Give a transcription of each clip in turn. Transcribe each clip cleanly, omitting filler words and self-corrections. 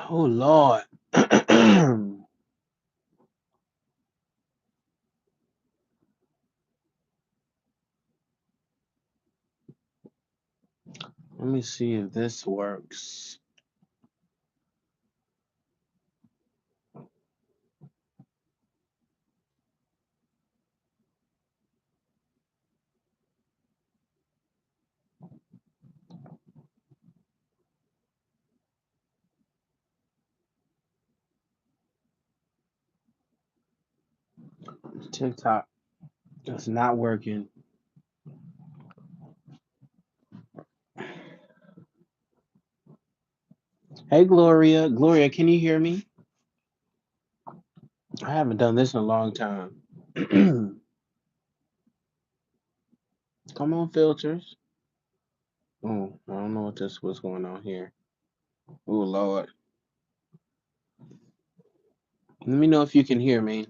Oh Lord. Let me see if this works. TikTok. It's not working. Hey Gloria. Gloria, can you hear me? I haven't done this in a long time. Come on, filters. Oh, I don't know what's going on here. Oh Lord. Let me know if you can hear me.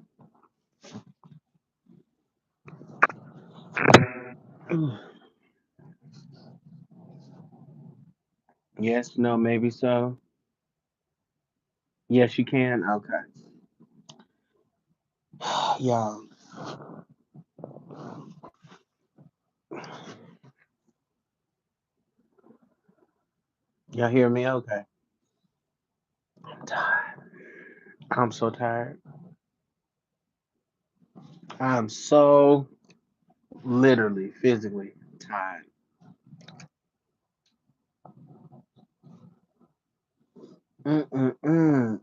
Yes, no, maybe so. Yes, you can. Okay. Y'all, y'all hear me? Okay. I'm tired. I'm so tired. I'm so literally, physically tired. Mm-mm-mm.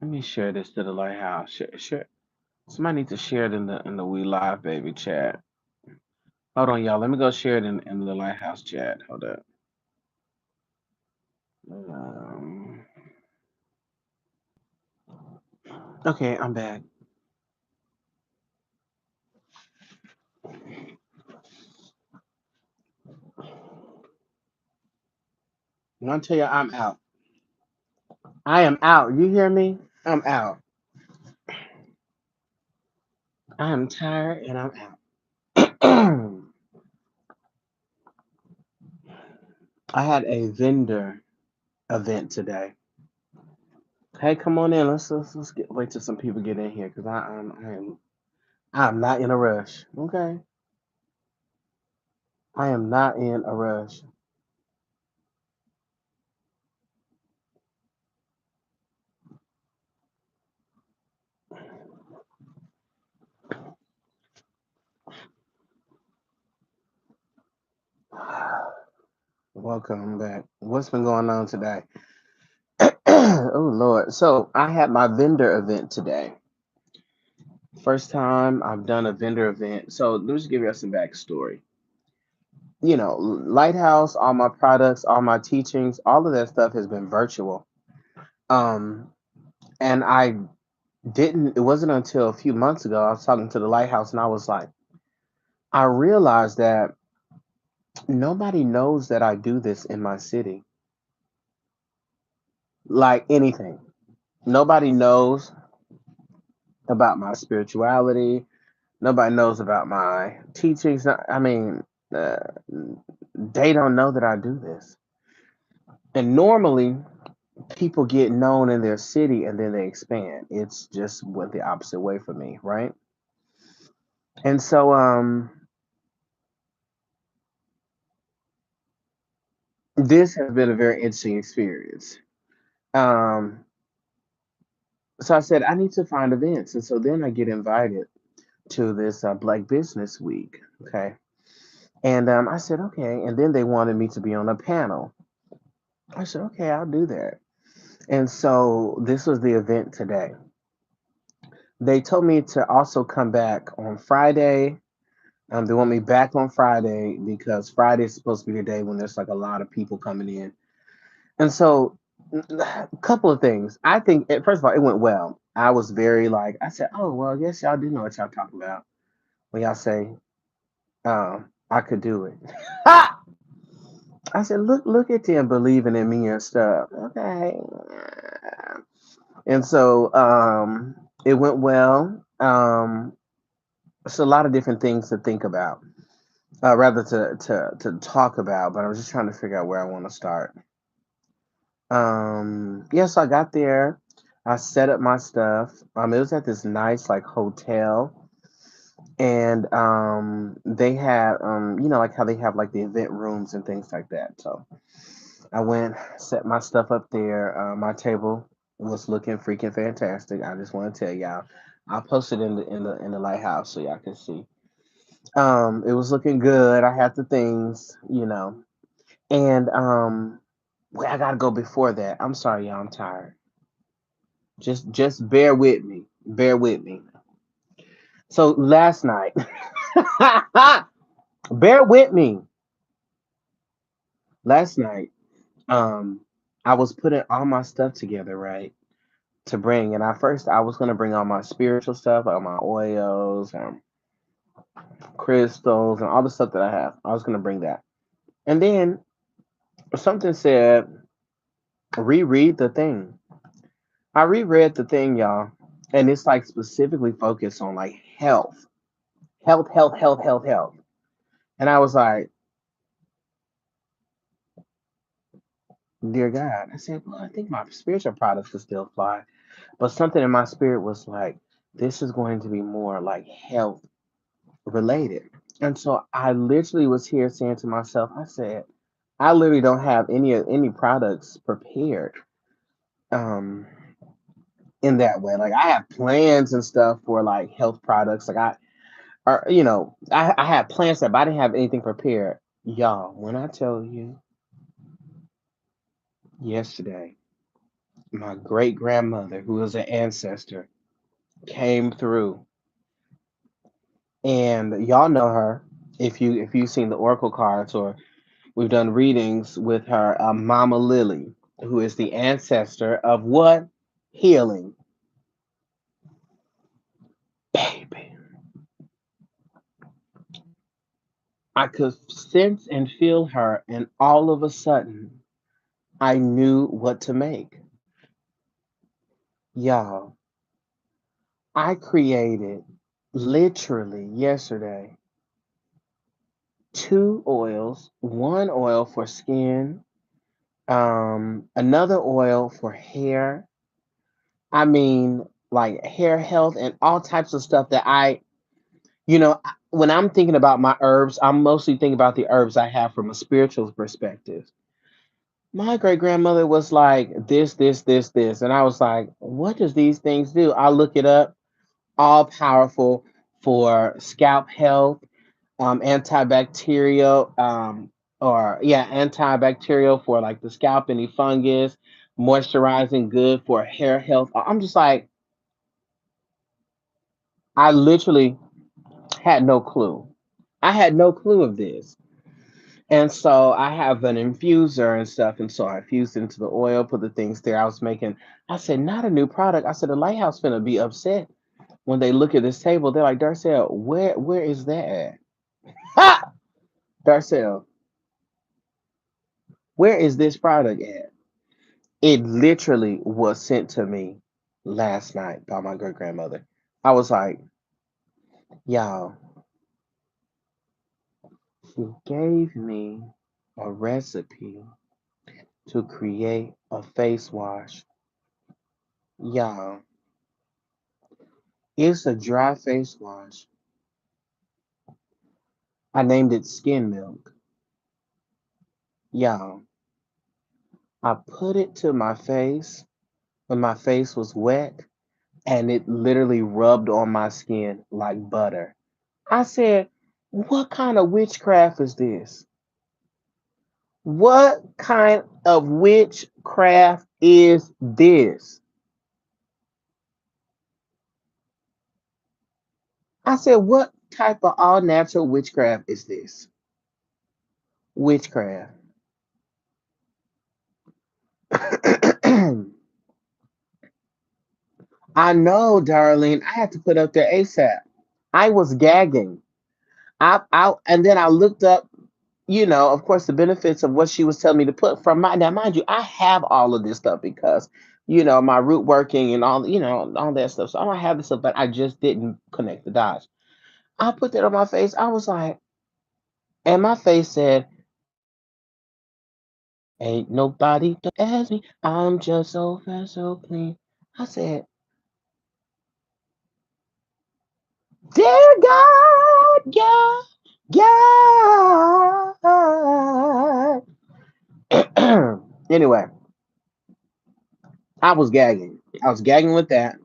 Let me share this to the lighthouse. Share. Somebody needs to share it in the We Live Baby chat. Hold on, y'all. Let me go share it in the lighthouse chat. Hold up. Um, okay, I'm back. I'm gonna tell you, I'm out. I am out. You hear me? I'm out. I am tired and I'm out. I had a vendor event today. Hey, come on in. Let's wait till some people get in here because I'm not in a rush. Okay, I am not in a rush. Welcome back. What's been going on today? Oh Lord. So I had my vendor event today. First time I've done a vendor event. So let me just give you some backstory. Lighthouse, all my products, all my teachings, all of that stuff has been virtual. Um, and I didn't. It wasn't until a few months ago I was talking to the Lighthouse, and I was like, I realized that nobody knows that I do this in my city, like anything. Nobody knows about my spirituality. Nobody knows about my teachings. I mean, uh, they don't know that I do this. And normally, people get known in their city and then they expand. It's just went the opposite way for me, right? And so, this has been a very interesting experience. Um, so I said I need to find events, and so then I get invited to this Black Business Week. Okay, and I said okay, and then they wanted me to be on a panel. I said okay, I'll do that. And so this was the event today. They told me to also come back on Friday. They want me back on Friday because Friday is supposed to be the day when there's like a lot of people coming in. And so, a couple of things. I think, first of all, it went well. I was very like, I said, oh, well, I guess y'all do know what y'all talking about when y'all say, I could do it. I said, look at them believing in me and stuff. Okay. And so, it went well. It's a lot of different things to think about, rather to talk about, but I was just trying to figure out where I want to start. Yeah, so I got there. I set up my stuff. It was at this nice like hotel, and they had like how they have like the event rooms and things like that. So I went, set my stuff up there. My table was looking freaking fantastic. I just want to tell y'all. I'll post it in the lighthouse so y'all can see. It was looking good. I had the things. And well, I gotta go before that. I'm sorry, y'all. I'm tired. Just bear with me. Bear with me. So last night, bear with me. Last night, um, I was putting all my stuff together, right, to bring. And at first, I was gonna bring all my spiritual stuff, all my oils, crystals, and all the stuff that I have. I was gonna bring that. And then something said, reread the thing. I reread the thing, y'all, and it's like specifically focused on like health, health, health, health, health, health. And I was like, dear God, I said, well, I think my spiritual products could still fly. But something in my spirit was like, this is going to be more like health related. And so I literally was here saying to myself, I said, I literally don't have any products prepared um in that way. Like I have plans and stuff for like health products. Like I had plans that but I didn't have anything prepared. Y'all, when I tell you yesterday, my great grandmother, who was an ancestor, came through, and y'all know her if you've seen the oracle cards or we've done readings with her, Mama Lily, who is the ancestor of what? Healing. Baby. I could sense and feel her, and all of a sudden, I knew what to make. Y'all, I created literally yesterday two oils, one oil for skin, another oil for hair. I mean, like hair health and all types of stuff that when I'm thinking about my herbs, I'm mostly thinking about the herbs I have from a spiritual perspective. My great grandmother was like this, this, this, this. And I was like, what does these things do? I look it up, all powerful for scalp health, antibacterial, antibacterial for like the scalp, any fungus, moisturizing, good for hair health. I'm just like, I literally had no clue. I had no clue of this. And so I have an infuser and stuff. And so I infused into the oil, put the things there I was making. I said, not a new product. I said, the lighthouse finna be upset when they look at this table. They're like, Darcel, where is that at? Ha! Darcel, where is this product at? It literally was sent to me last night by my great grandmother. I was like, y'all, she gave me a recipe to create a face wash. Y'all, it's a dry face wash. I named it Skin Milk. Y'all, I put it to my face when my face was wet and it literally rubbed on my skin like butter. I said, what kind of witchcraft is this? What kind of witchcraft is this? I said, what type of all natural witchcraft is this? Witchcraft. I know, darling. I had to put up there ASAP. I was gagging. And then I looked up, of course, the benefits of what she was telling me to put from my. Now, mind you, I have all of this stuff because, my root working and all that stuff. So I have this stuff, but I just didn't connect the dots. I put that on my face. I was like, and my face said, Ain't nobody to ask me. I'm just so fresh, so clean. I said, dear God, God, God. Anyway, I was gagging. I was gagging with that.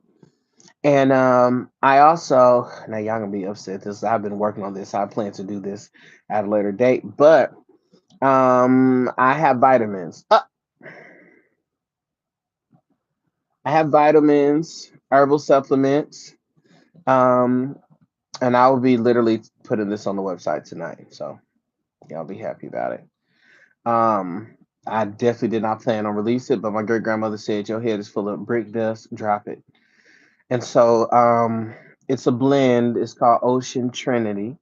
And I also, now y'all gonna be upset. This I've been working on this. I plan to do this at a later date, but I have vitamins. I have vitamins, herbal supplements, um, and I will be literally putting this on the website tonight. So y'all be happy about it. Um, I definitely did not plan on release it, but my great grandmother said your head is full of brick dust, drop it. And so it's a blend. It's called Ocean Trinity,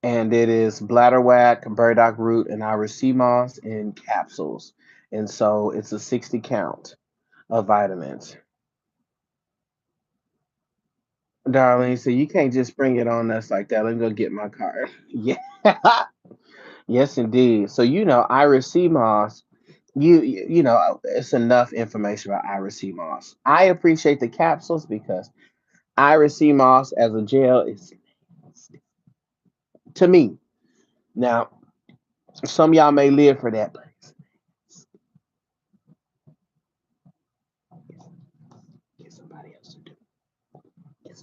and it is bladderwhack, burdock root, and Irish sea moss in capsules. And so it's a 60 count of vitamins. Darling, so you can't just bring it on us like that. Let me go get my card. Yeah. Yes, indeed. So Irish sea moss. You know it's enough information about Irish sea moss. I appreciate the capsules because Irish sea moss as a gel is to me. Now, some of y'all may live for that, but get somebody else to do it.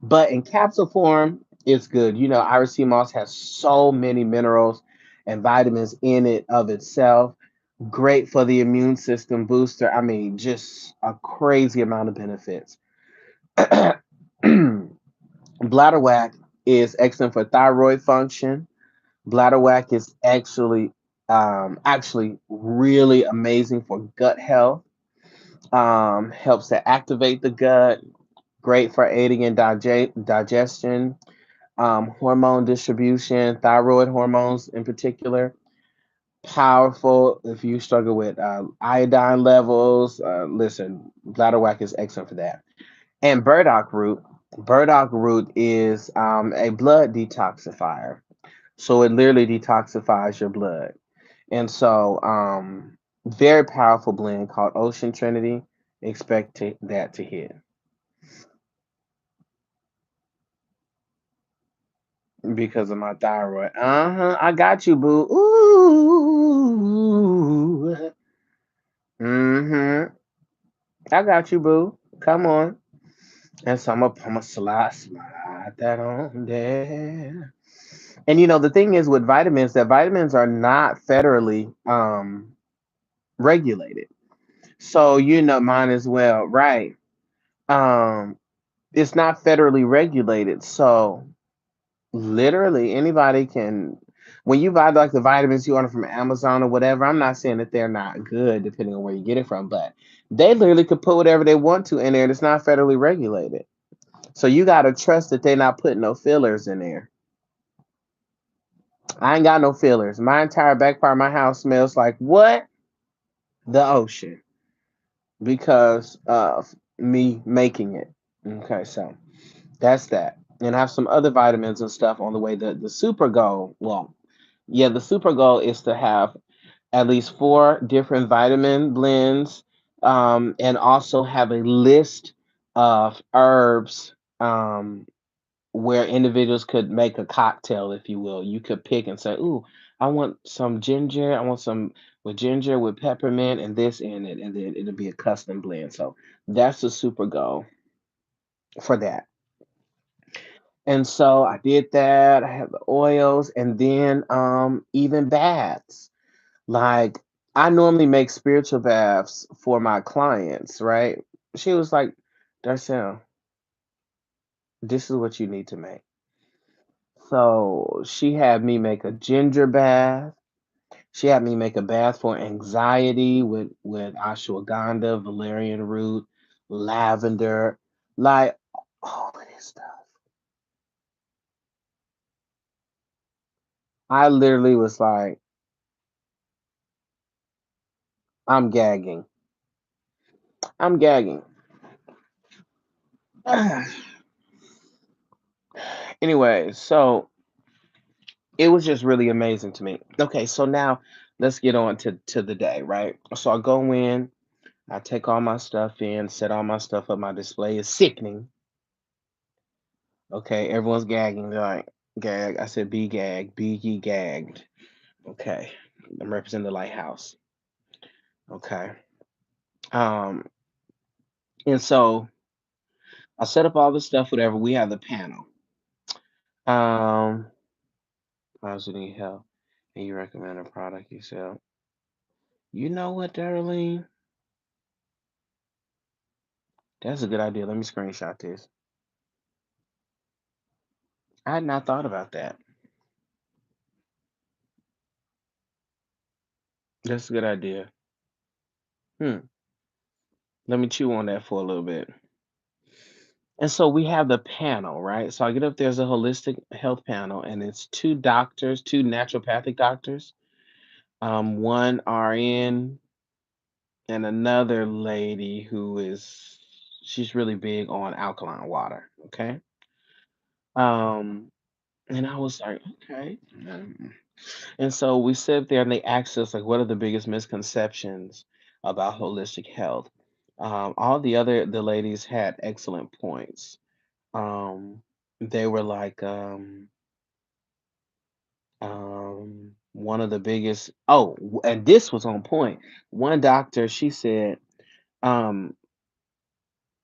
But in capsule form, it's good. Irish sea moss has so many minerals and vitamins in it of itself. Great for the immune system booster. I mean, just a crazy amount of benefits. Bladderwhack is excellent for thyroid function. Bladderwhack is actually really amazing for gut health. Helps to activate the gut. Great for aiding in digestion, hormone distribution, thyroid hormones in particular. Powerful if you struggle with iodine levels. Listen, bladderwhack is excellent for that. And burdock root. Burdock root is a blood detoxifier. So it literally detoxifies your blood. And so, very powerful blend called Ocean Trinity. Expect that to hit because of my thyroid. I got you, boo. Ooh. I got you, boo. Come on. And so I'm gonna slide that on there. And the thing is with vitamins, that vitamins are not federally regulated. So mine as well, right? Um, it's not federally regulated. So literally anybody can when you buy like the vitamins you order from Amazon or whatever, I'm not saying that they're not good depending on where you get it from, but they literally could put whatever they want to in there and it's not federally regulated. So you gotta trust that they're not putting no fillers in there. I ain't got no fillers. My entire back part of my house smells like what? The ocean because of me making it. Okay, so that's that. And I have some other vitamins and stuff on the way. The super goal, well, yeah, the super goal is to have at least four different vitamin blends, and also have a list of herbs, where individuals could make a cocktail, if you will. You could pick and say, "Ooh, I want some ginger. I want some with ginger with peppermint and this in it," and then it'll be a custom blend. So that's the super goal for that. And so I did that. I have the oils, and then even baths. Like I normally make spiritual baths for my clients, right? She was like, Darcel, this is what you need to make. So she had me make a ginger bath. She had me make a bath for anxiety with ashwagandha, valerian root, lavender, like all of this stuff. I literally was like, I'm gagging. I'm gagging. Anyway, so It was just really amazing to me. Okay, so now let's get on to the day, right? So I go in, I take all my stuff in, set all my stuff up. My display is sickening. Okay, everyone's gagging. They're like, gag. I said, be gagged, be ye gagged. Okay, I'm representing the lighthouse. Okay. Um, and so I set up all the stuff, whatever. We have the panel. Um, how's it need help? And you recommend a product you sell. You know what, Darlene? That's a good idea. Let me screenshot this. I had not thought about that. That's a good idea. Hmm. Let me chew on that for a little bit. And so we have the panel, right? So I get up there's a holistic health panel, and it's two doctors, two naturopathic doctors, one RN and another lady who is she's really big on alkaline water. Okay. Um, and I was like, okay. And so we sit there and they asked us like what are the biggest misconceptions about holistic health? All the ladies had excellent points. They were like, one of the biggest. Oh, and this was on point. One doctor, she said, um,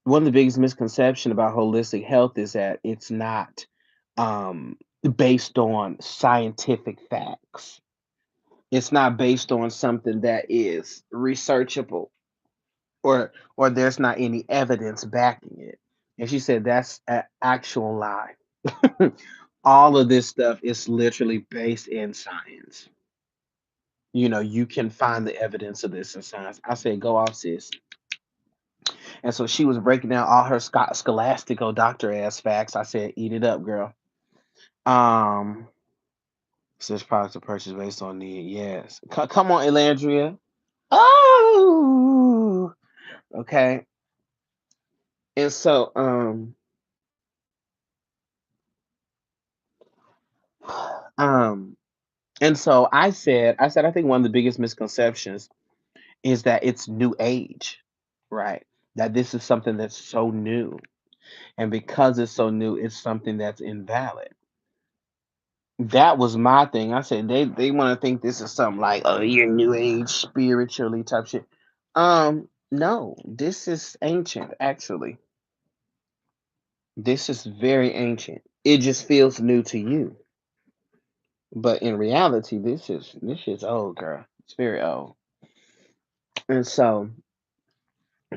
one of the biggest misconception about holistic health is that it's not um, based on scientific facts. It's not based on something that is researchable or there's not any evidence backing it. And she said that's an actual lie. All of this stuff is literally based in science. You can find the evidence of this in science. I said, go off, sis. And so she was breaking down all her scholastical doctor ass facts. I said, eat it up, girl. Um, such products are purchased based on need. Yes. Come on, Elandria. Oh, okay. And so, um, and so I said, I think one of the biggest misconceptions is that it's new age, right? That this is something that's so new. And because it's so new, it's something that's invalid. That was my thing. I said they want to think this is something like, oh, you're new age spiritually type shit. No, this is ancient actually. This is very ancient. It just feels new to you. But in reality, this is old, girl. It's very old. And so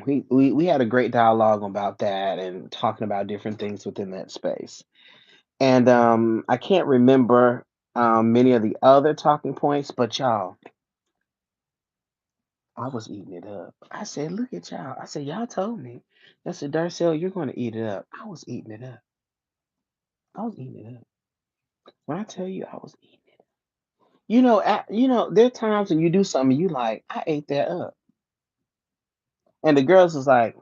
we had a great dialogue about that and talking about different things within that space. And I can't remember many of the other talking points, but y'all, I was eating it up. I said, look at y'all. I said, y'all told me. I said, Darcel, you're going to eat it up. I was eating it up. I was eating it up. When I tell you I was eating it. There are times when you do something you like, I ate that up. And the girls was like,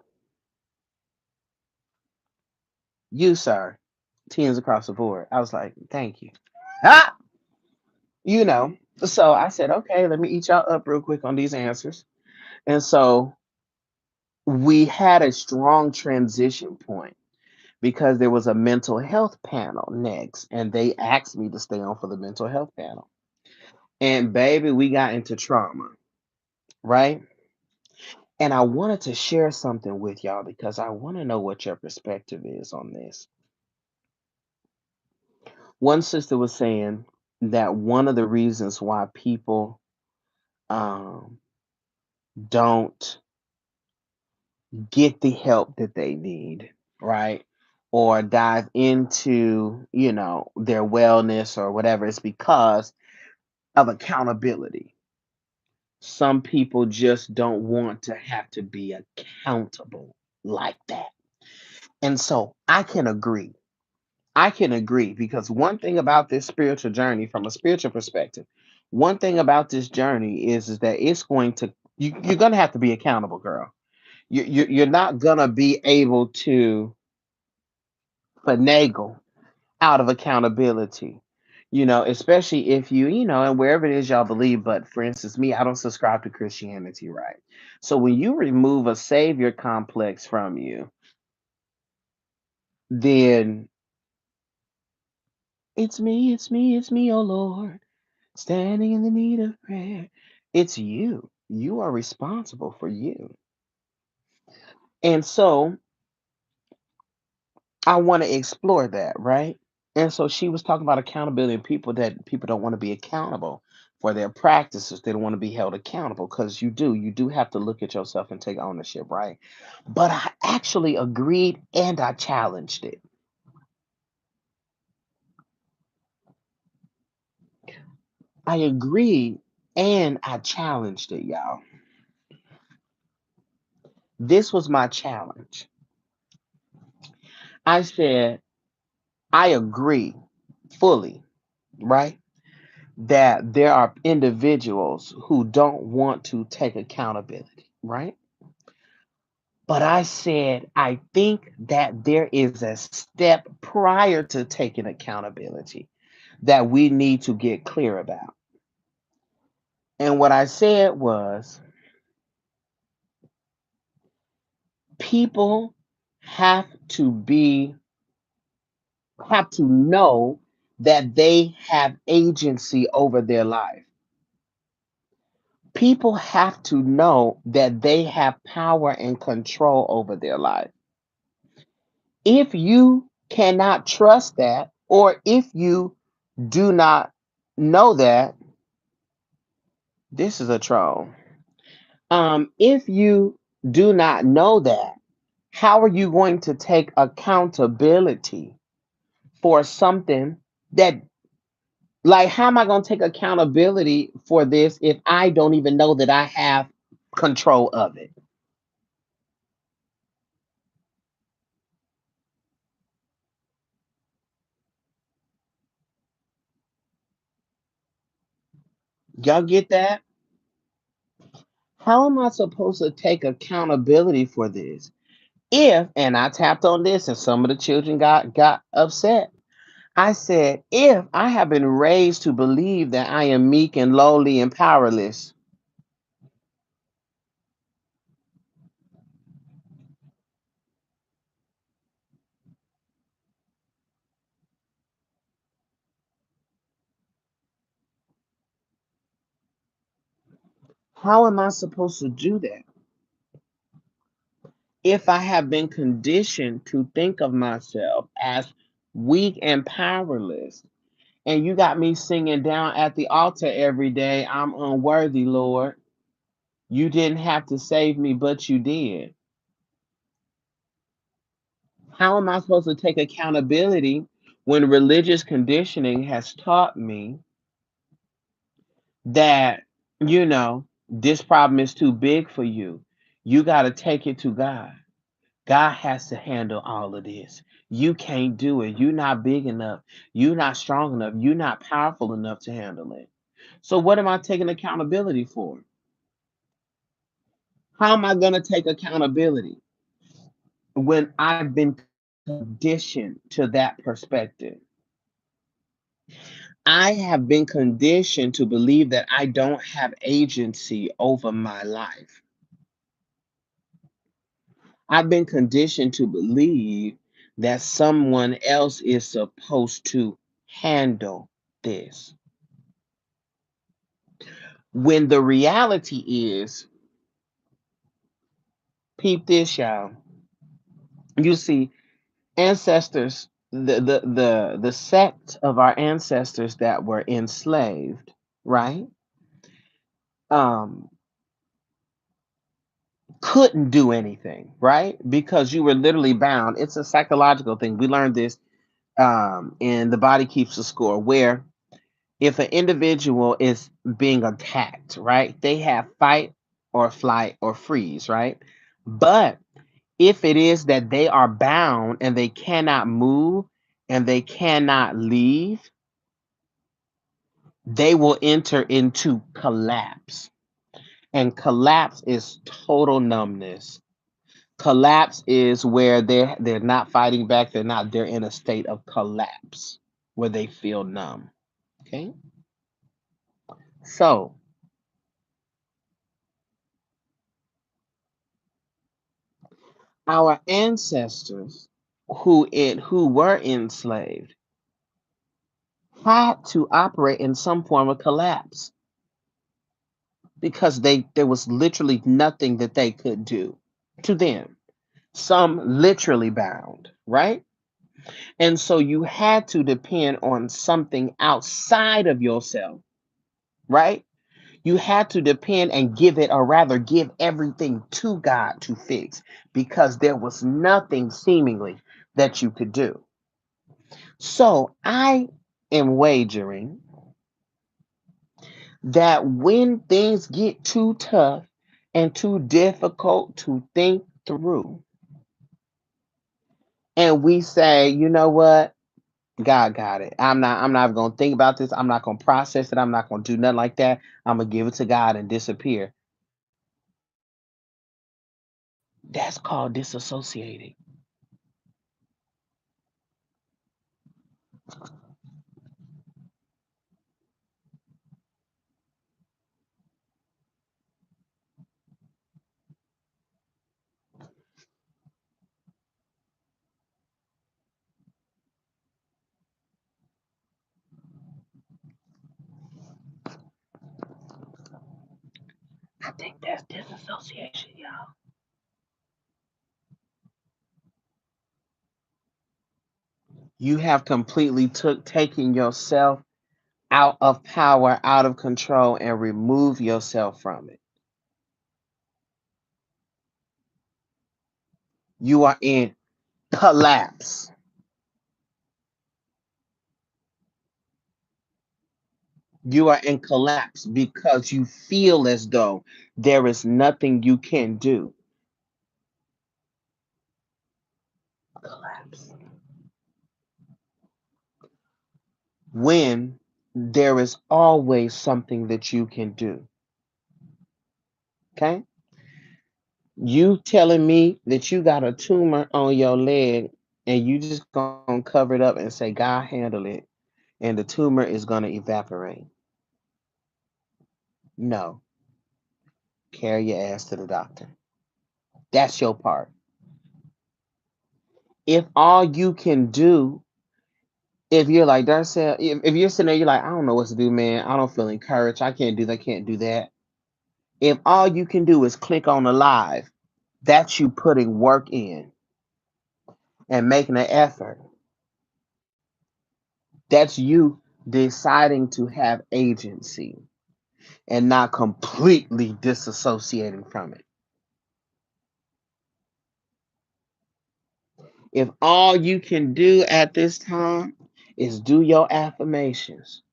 you, sir. Tens across the board. I was like, thank you. Ah! You know. So I said, okay, let me eat y'all up real quick on these answers. And so we had a strong transition point because there was a mental health panel next, and they asked me to stay on for the mental health panel. And baby, we got into trauma, right? And I wanted to share something with y'all because I want to know what your perspective is on this. One sister was saying that one of the reasons why people um, don't get the help that they need, right? Or dive into, their wellness or whatever, is because of accountability. Some people just don't want to have to be accountable like that. And so I can agree. I can agree because one thing about this spiritual journey, from a spiritual perspective, one thing about this journey is that it's going to, you're going to have to be accountable, girl. You're not going to be able to finagle out of accountability. Especially if and wherever it is y'all believe. But for instance, me, I don't subscribe to Christianity, right? So when you remove a savior complex from you, then it's me, oh Lord, standing in the need of prayer. It's you. You are responsible for you. And so I want to explore that, right? And so she was talking about accountability and people don't want to be accountable for their practices. They don't want to be held accountable because you do have to look at yourself and take ownership, right? But I actually agreed and I challenged it. I agreed and I challenged it, y'all. This was my challenge. I said, I agree fully, right? That there are individuals who don't want to take accountability, right? But I said, I think that there is a step prior to taking accountability that we need to get clear about. And what I said was, people have to be, have to know that they have agency over their life. People have to know that they have power and control over their life. If you cannot trust that, or if you do not know that, this is a troll. If you do not know that, how are you going to take accountability for something that, like, how am I going to take accountability for this if I don't even know that I have control of it? Y'all get that? How am I supposed to take accountability for this? If, and I tapped on this and some of the children got upset. I said, if I have been raised to believe that I am meek and lowly and powerless, how am I supposed to do that? If I have been conditioned to think of myself as weak and powerless, and you got me singing down at the altar every day, I'm unworthy, Lord. You didn't have to save me, but you did. How am I supposed to take accountability when religious conditioning has taught me that, this problem is too big for you? You got to take it to God. God has to handle all of this. You can't do it. You're not big enough. You're not strong enough. You're not powerful enough to handle it. So, what am I taking accountability for? How am I going to take accountability when I've been conditioned to that perspective? I have been conditioned to believe that I don't have agency over my life. I've been conditioned to believe that someone else is supposed to handle this. When the reality is, peep this, y'all. You see, ancestors, the sect of our ancestors that were enslaved, right? Um, couldn't do anything, right? Because you were literally bound. It's a psychological thing. We learned this in The Body Keeps the Score, where if an individual is being attacked, right, they have fight or flight or freeze, right? But if it is that they are bound and they cannot move and they cannot leave, they will enter into collapse. And collapse is total numbness. Collapse is where they're not fighting back, they're in a state of collapse where they feel numb. Okay. So our ancestors who were enslaved had to operate in some form of collapse because there was literally nothing that they could do to them. Some literally bound, right? And so you had to depend on something outside of yourself, right? You had to depend and give it, or rather, give everything to God to fix because there was nothing seemingly that you could do. So I am wagering that when things get too tough and too difficult to think through, and we say, you know what? God got it. I'm not gonna think about this. I'm not gonna process it. I'm not gonna do nothing like that. I'm gonna give it to God and disappear. That's called disassociating. I think that's disassociation, y'all. You have completely taken yourself out of power, out of control, and remove yourself from it. You are in collapse. You are in collapse because you feel as though there is nothing you can do. Collapse. When there is always something that you can do. Okay? You telling me that you got a tumor on your leg and you just gonna cover it up and say, God handle it, and the tumor is gonna evaporate. No. Carry your ass to the doctor. That's your part. If all you can do, if you're like Darcel, if you're sitting there, you're like, I don't know what to do, man. I don't feel encouraged. I can't do that, can't do that. If all you can do is click on the live, that's you putting work in and making an effort. That's you deciding to have agency and not completely disassociating from it. If all you can do at this time is do your affirmations,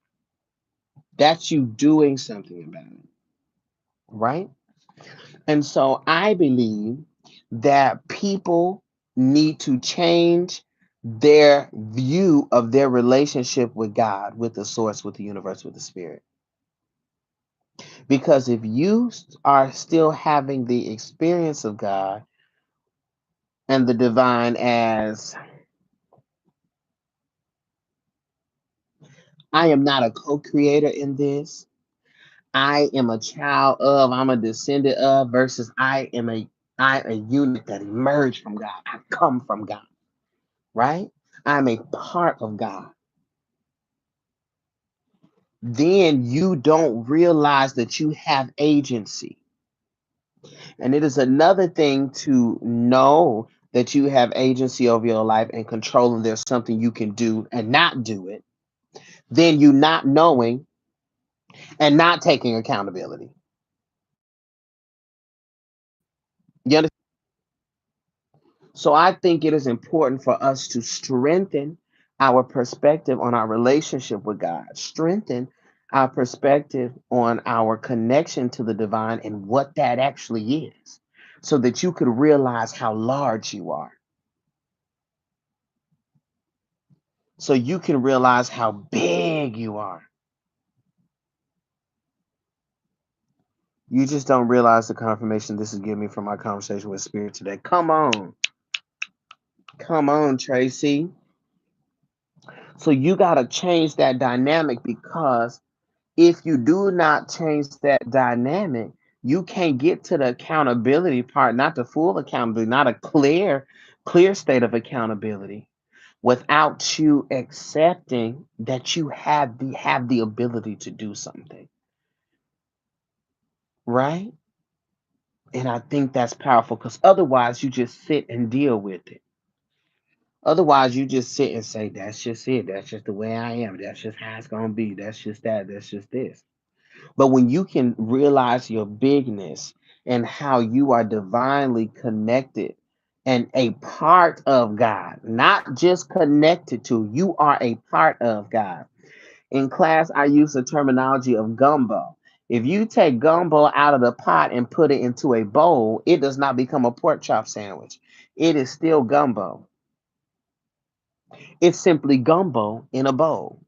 that's you doing something about it, right? And so I believe that people need to change their view of their relationship with God, with the source, with the universe, with the spirit. Because if you are still having the experience of God and the divine as I am not a co creator in this, I am a child of, I'm a descendant of, versus I a unit that emerged from God. I come from God, right? I'm a part of God. Then you don't realize that you have agency. And it is another thing to know that you have agency over your life and control, and there's something you can do and not do it. Then you not knowing and not taking accountability. You understand? So I think it is important for us to strengthen our perspective on our relationship with God, strengthen our perspective on our connection to the divine and what that actually is, so that you could realize how large you are, so you can realize how big you are. You just don't realize the confirmation this is giving me from my conversation with Spirit today. Come on. Come on, Tracy. So you got to change that dynamic, because if you do not change that dynamic, you can't get to the accountability part, not the full accountability, not a clear state of accountability, without you accepting that you have the ability to do something, right? And I think that's powerful, because otherwise you just sit and deal with it. Otherwise, you just sit and say, that's just it. That's just the way I am. That's just how it's going to be. That's just that. That's just this. But when you can realize your bigness and how you are divinely connected and a part of God, not just connected to, you are a part of God. In class, I use the terminology of gumbo. If you take gumbo out of the pot and put it into a bowl, it does not become a pork chop sandwich. It is still gumbo. It's simply gumbo in a bowl.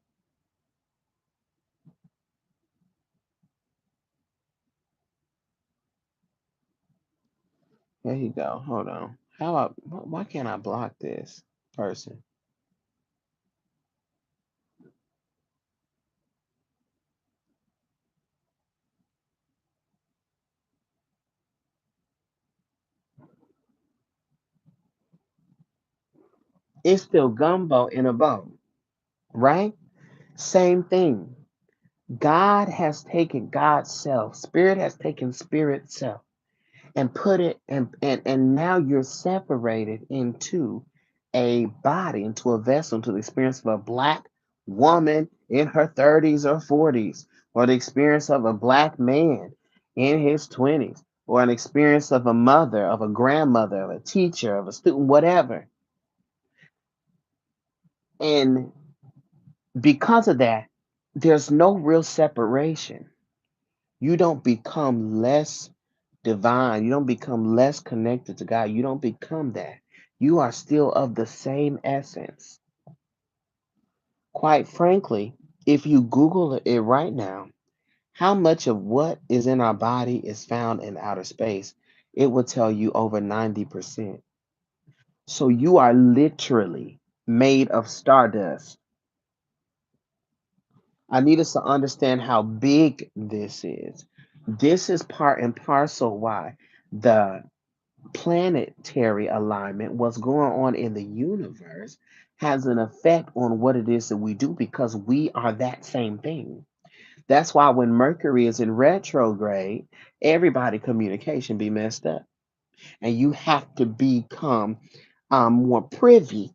There you go. Hold on. Why can't I block this person? It's still gumbo in a bowl, right? Same thing. God has taken God's self, Spirit has taken Spirit self and put it, and now you're separated into a body, into a vessel, into the experience of a black woman in her 30s or 40s, or the experience of a black man in his 20s, or an experience of a mother, of a grandmother, of a teacher, of a student, whatever. And because of that, there's no real separation. You don't become less divine. You don't become less connected to God. You don't become that. You are still of the same essence. Quite frankly, if you Google it right now, how much of what is in our body is found in outer space, it will tell you over 90%. So you are literally made of stardust. I need us to understand how big this is. This is part and parcel why the planetary alignment, what's going on in the universe, has an effect on what it is that we do, because we are that same thing. That's why when Mercury is in retrograde, everybody communication be messed up. And you have to become more privy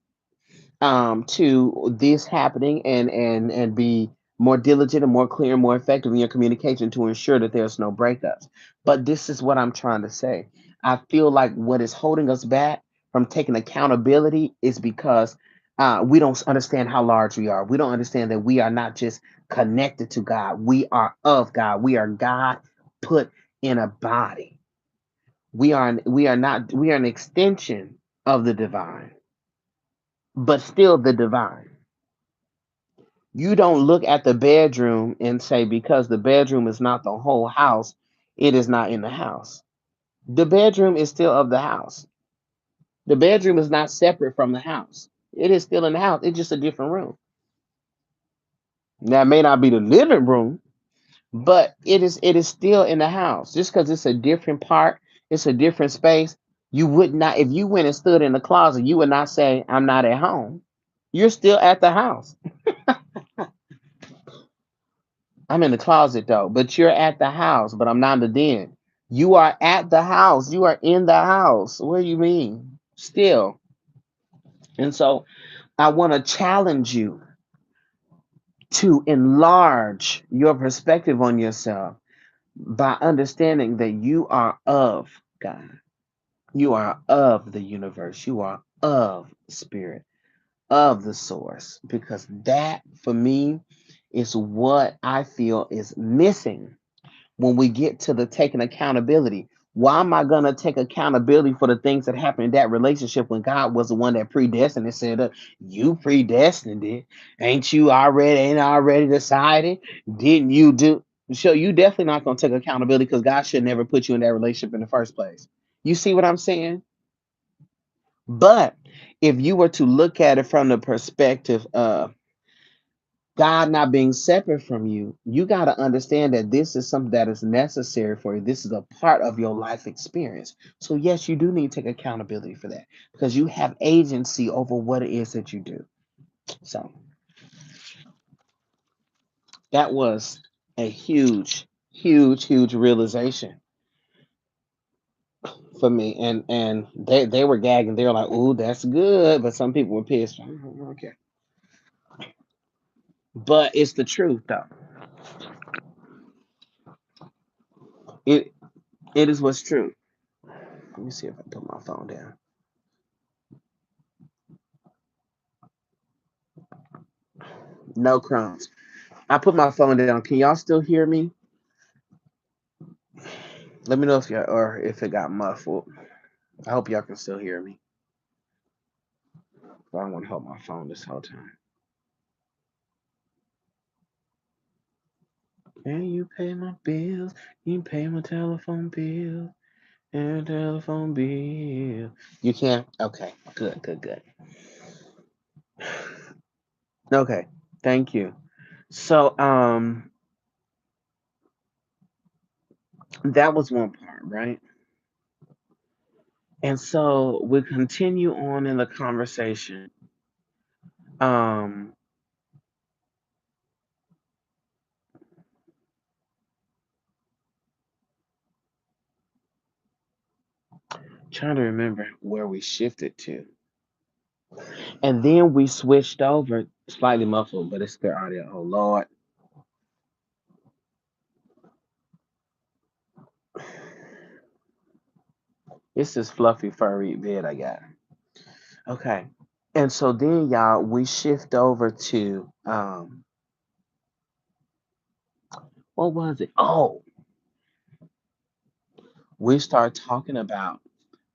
to this happening, and be more diligent and more clear and more effective in your communication to ensure that there's no breakups. But this is what I'm trying to say. I feel like what is holding us back from taking accountability is because we don't understand how large we are. We don't understand that we are not just connected to God, we are of God. We are God put in a body. We are an extension of the divine, but still the divine. You don't look at the bedroom and say, because the bedroom is not the whole house, it is not in the house. The bedroom is still of the house. The bedroom is not separate from the house. It is still in the house. It's just a different room. Now, it may not be the living room, but it is still in the house. Just because it's a different part, it's a different space. You would not, if you went and stood in the closet, you would not say, I'm not at home. You're still at the house. I'm in the closet though, but you're at the house, but I'm not in the den. You are at the house. You are in the house. What do you mean? Still. And so I want to challenge you to enlarge your perspective on yourself by understanding that you are of God. You are of the universe. You are of spirit, of the source. Because that, for me, is what I feel is missing when we get to the taking accountability. Why am I gonna take accountability for the things that happened in that relationship when God was the one that predestined and said, "You predestined it, ain't already decided? Didn't you do?" So you definitely not gonna take accountability, because God should never put you in that relationship in the first place. You see what I'm saying? But if you were to look at it from the perspective of, God not being separate from you, you got to understand that this is something that is necessary for you. This is a part of your life experience. So, yes, you do need to take accountability for that because you have agency over what it is that you do. So, that was a huge, huge, huge realization for me. And they were gagging. They were like, "Ooh, that's good," but some people were pissed. Okay, but it's the truth, though. It it is what's true. Let me see if I put my phone down. No crumbs. I put my phone down. Can y'all still hear me? Let me know if y'all or if it got muffled. I hope y'all can still hear me. I don't want to hold my phone this whole time. Can you pay my bills? You pay my telephone bill and telephone bill. You can? Okay. Good, good, good. Okay. Thank you. So that was one part, right? And so we continue on in the conversation. Um Trying to remember where we shifted to. And then we switched over, slightly muffled, but it's their audio. Oh Lord. It's this fluffy furry bed I got. Okay. And so then y'all, we shift over to what was it? Oh, we start talking about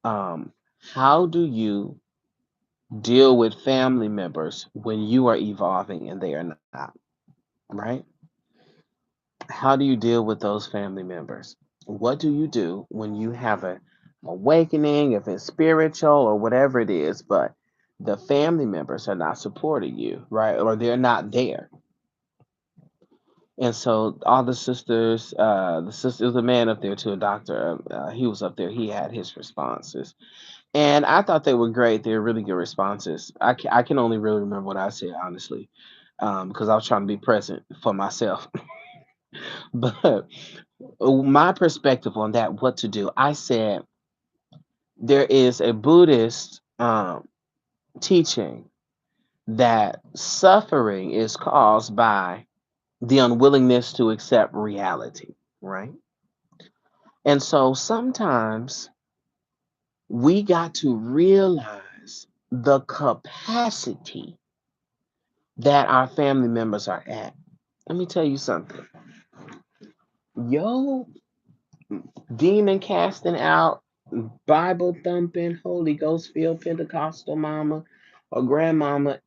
um how do you deal with family members when you are evolving and they are not, right? How do you deal with those family members? What do you do when you have a awakening, if it's spiritual or whatever it is, but the family members are not supporting you, right? Or they're not there. And so all the sister, was a man up there to a doctor. He was up there. He had his responses, and I thought they were great. They were really good responses. I can only really remember what I said honestly, because I was trying to be present for myself. But my perspective on that, what to do, I said there is a Buddhist teaching that suffering is caused by the unwillingness to accept reality, right? And so sometimes we got to realize the capacity that our family members are at. Let me tell you something. Yo, demon casting out, Bible thumping, Holy Ghost filled Pentecostal mama or grandmama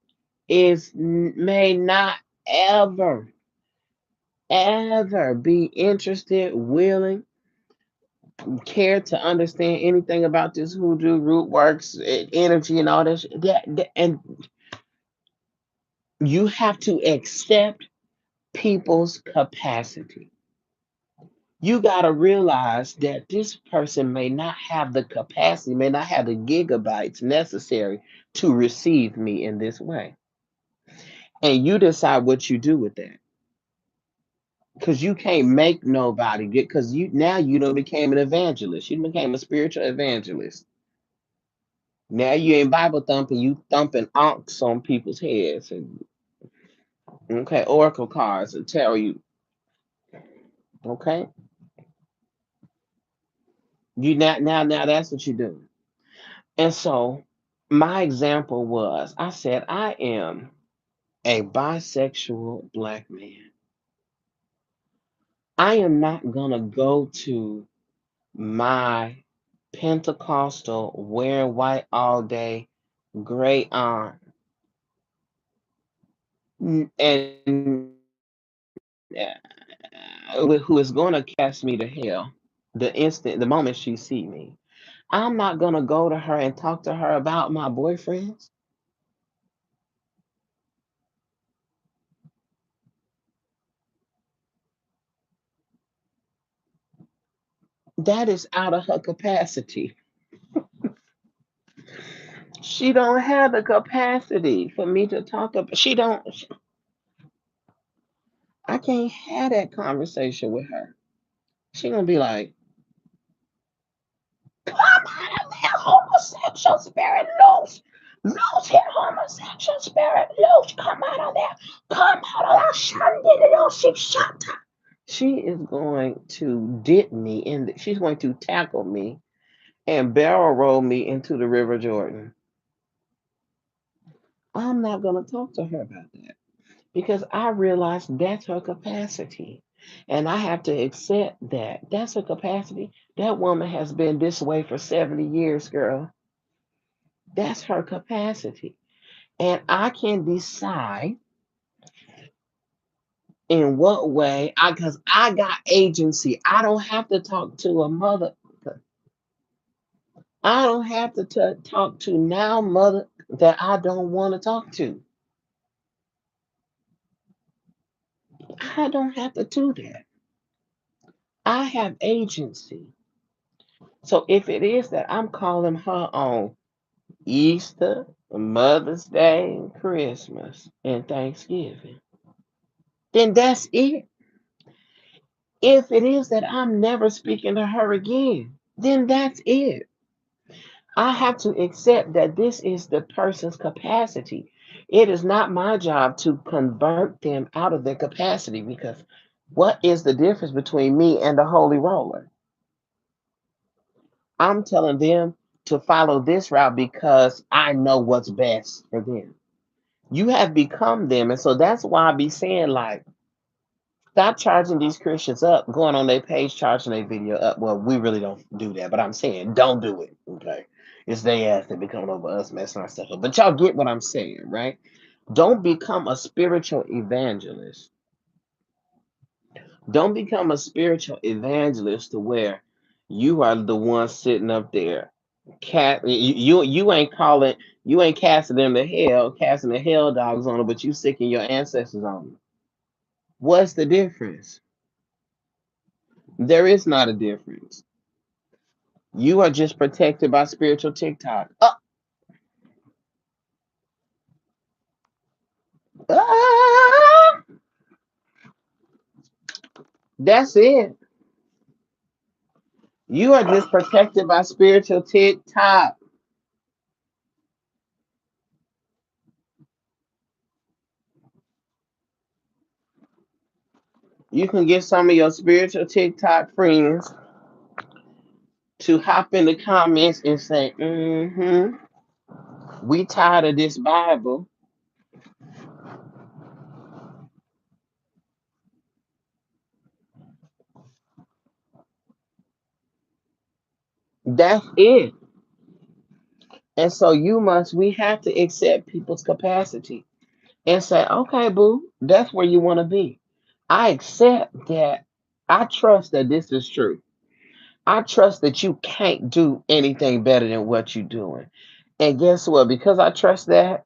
may not ever, ever be interested, willing, care to understand anything about this hoodoo, root works, energy, and all this. And you have to accept people's capacity. You got to realize that this person may not have the capacity, may not have the gigabytes necessary to receive me in this way. And you decide what you do with that. Because you can't make nobody get, because you don't became an evangelist. You became a spiritual evangelist. Now you ain't Bible thumping, you thumping onks on people's heads and okay, oracle cards and tell you, okay, you now that's what you do. And so my example was I said I am a bisexual black man. I am not gonna go to my Pentecostal wear white all day great aunt and who is going to cast me to hell the moment she see me. I'm not going to go to her and talk to her about my boyfriends. That is out of her capacity. She don't have the capacity for me to talk about. She don't. I can't have that conversation with her. She gonna be like, "Come out of that homosexual spirit, loose, loose that homosexual spirit, loose. Come out of there. Come out of that shandity, she is going to dip me in. She's going to tackle me and barrel roll me into the River Jordan. I'm not going to talk to her about that because I realize that's her capacity. And I have to accept that. That's her capacity. That woman has been this way for 70 years, girl. That's her capacity. And I can decide in what way because I got agency. I don't have to talk to a mother. I don't have to talk to now mother that I don't want to talk to. I don't have to do that. I have agency. So if it is that I'm calling her on Easter, Mother's Day, Christmas, and Thanksgiving, then that's it. If it is that I'm never speaking to her again, then that's it. I have to accept that this is the person's capacity. It is not my job to convert them out of their capacity because what is the difference between me and the holy roller? I'm telling them to follow this route because I know what's best for them. You have become them. And so that's why I be saying, like, stop charging these Christians up, going on their page, charging their video up. Well, we really don't do that, but I'm saying don't do it. Okay. It's they ass that be coming over us messing our stuff up. But y'all get what I'm saying, right? Don't become a spiritual evangelist. Don't become a spiritual evangelist to where you are the one sitting up there. You ain't calling, you ain't casting them to hell, casting the hell dogs on them, but you sicking your ancestors on them. What's the difference? There is not a difference. You are just protected by spiritual TikTok. Ah, that's it. You are just protected by spiritual TikTok. You can get some of your spiritual TikTok friends to hop in the comments and say, we tired of this Bible. That's it. And so we have to accept people's capacity and say, okay, boo, that's where you want to be. I accept that. I trust that this is true. I trust that you can't do anything better than what you're doing. And guess what? Because I trust that,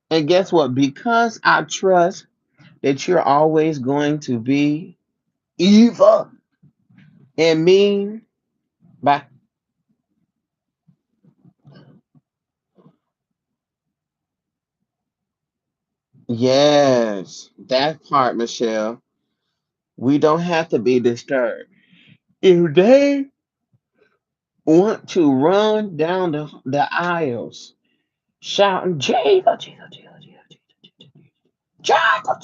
and guess what? Because I trust that you're always going to be evil and mean, by yes, that part, Michelle. We don't have to be disturbed. If they want to run down the aisles shouting, Jesus, Jesus, Jesus, Jesus, Jesus,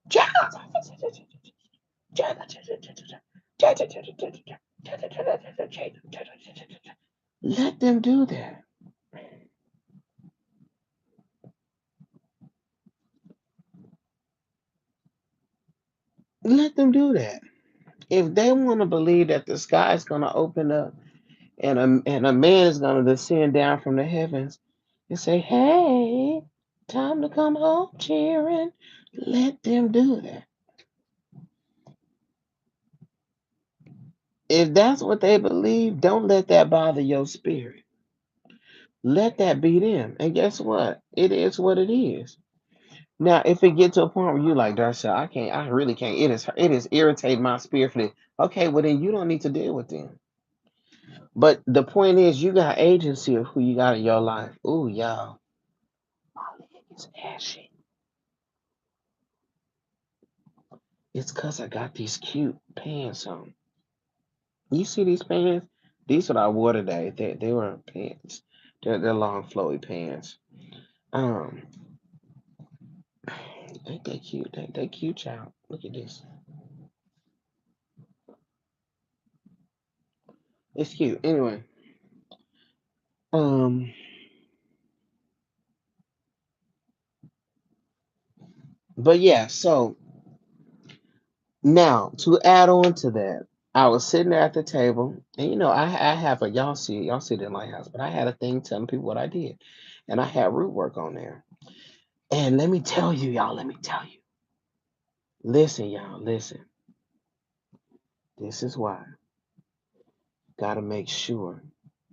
Jesus, Jesus, let them do that. Let them do that. If they want to believe that the sky is going to open up and a man is going to descend down from the heavens and say, "Hey, time to come home, cheering," let them do that. If that's what they believe, don't let that bother your spirit. Let that be them. And guess what? It is what it is. Now, if it get to a point where you like, Darcy, I can't, I really can't. It is irritating my spirit for this. Okay, well then you don't need to deal with them. But the point is, you got agency of who you got in your life. Ooh, y'all, my leg is ashy. It's cause I got these cute pants on. You see these pants? These are I wore today. They were pants. They're long flowy pants. Um, ain't they cute? They cute, child. Look at this. It's cute. Anyway, um, but yeah. So now to add on to that, I was sitting there at the table, and I have a y'all see it in my house, but I had a thing telling people what I did, and I had root work on there. And let me tell you, y'all. Let me tell you. Listen, y'all. Listen. This is why. Got to make sure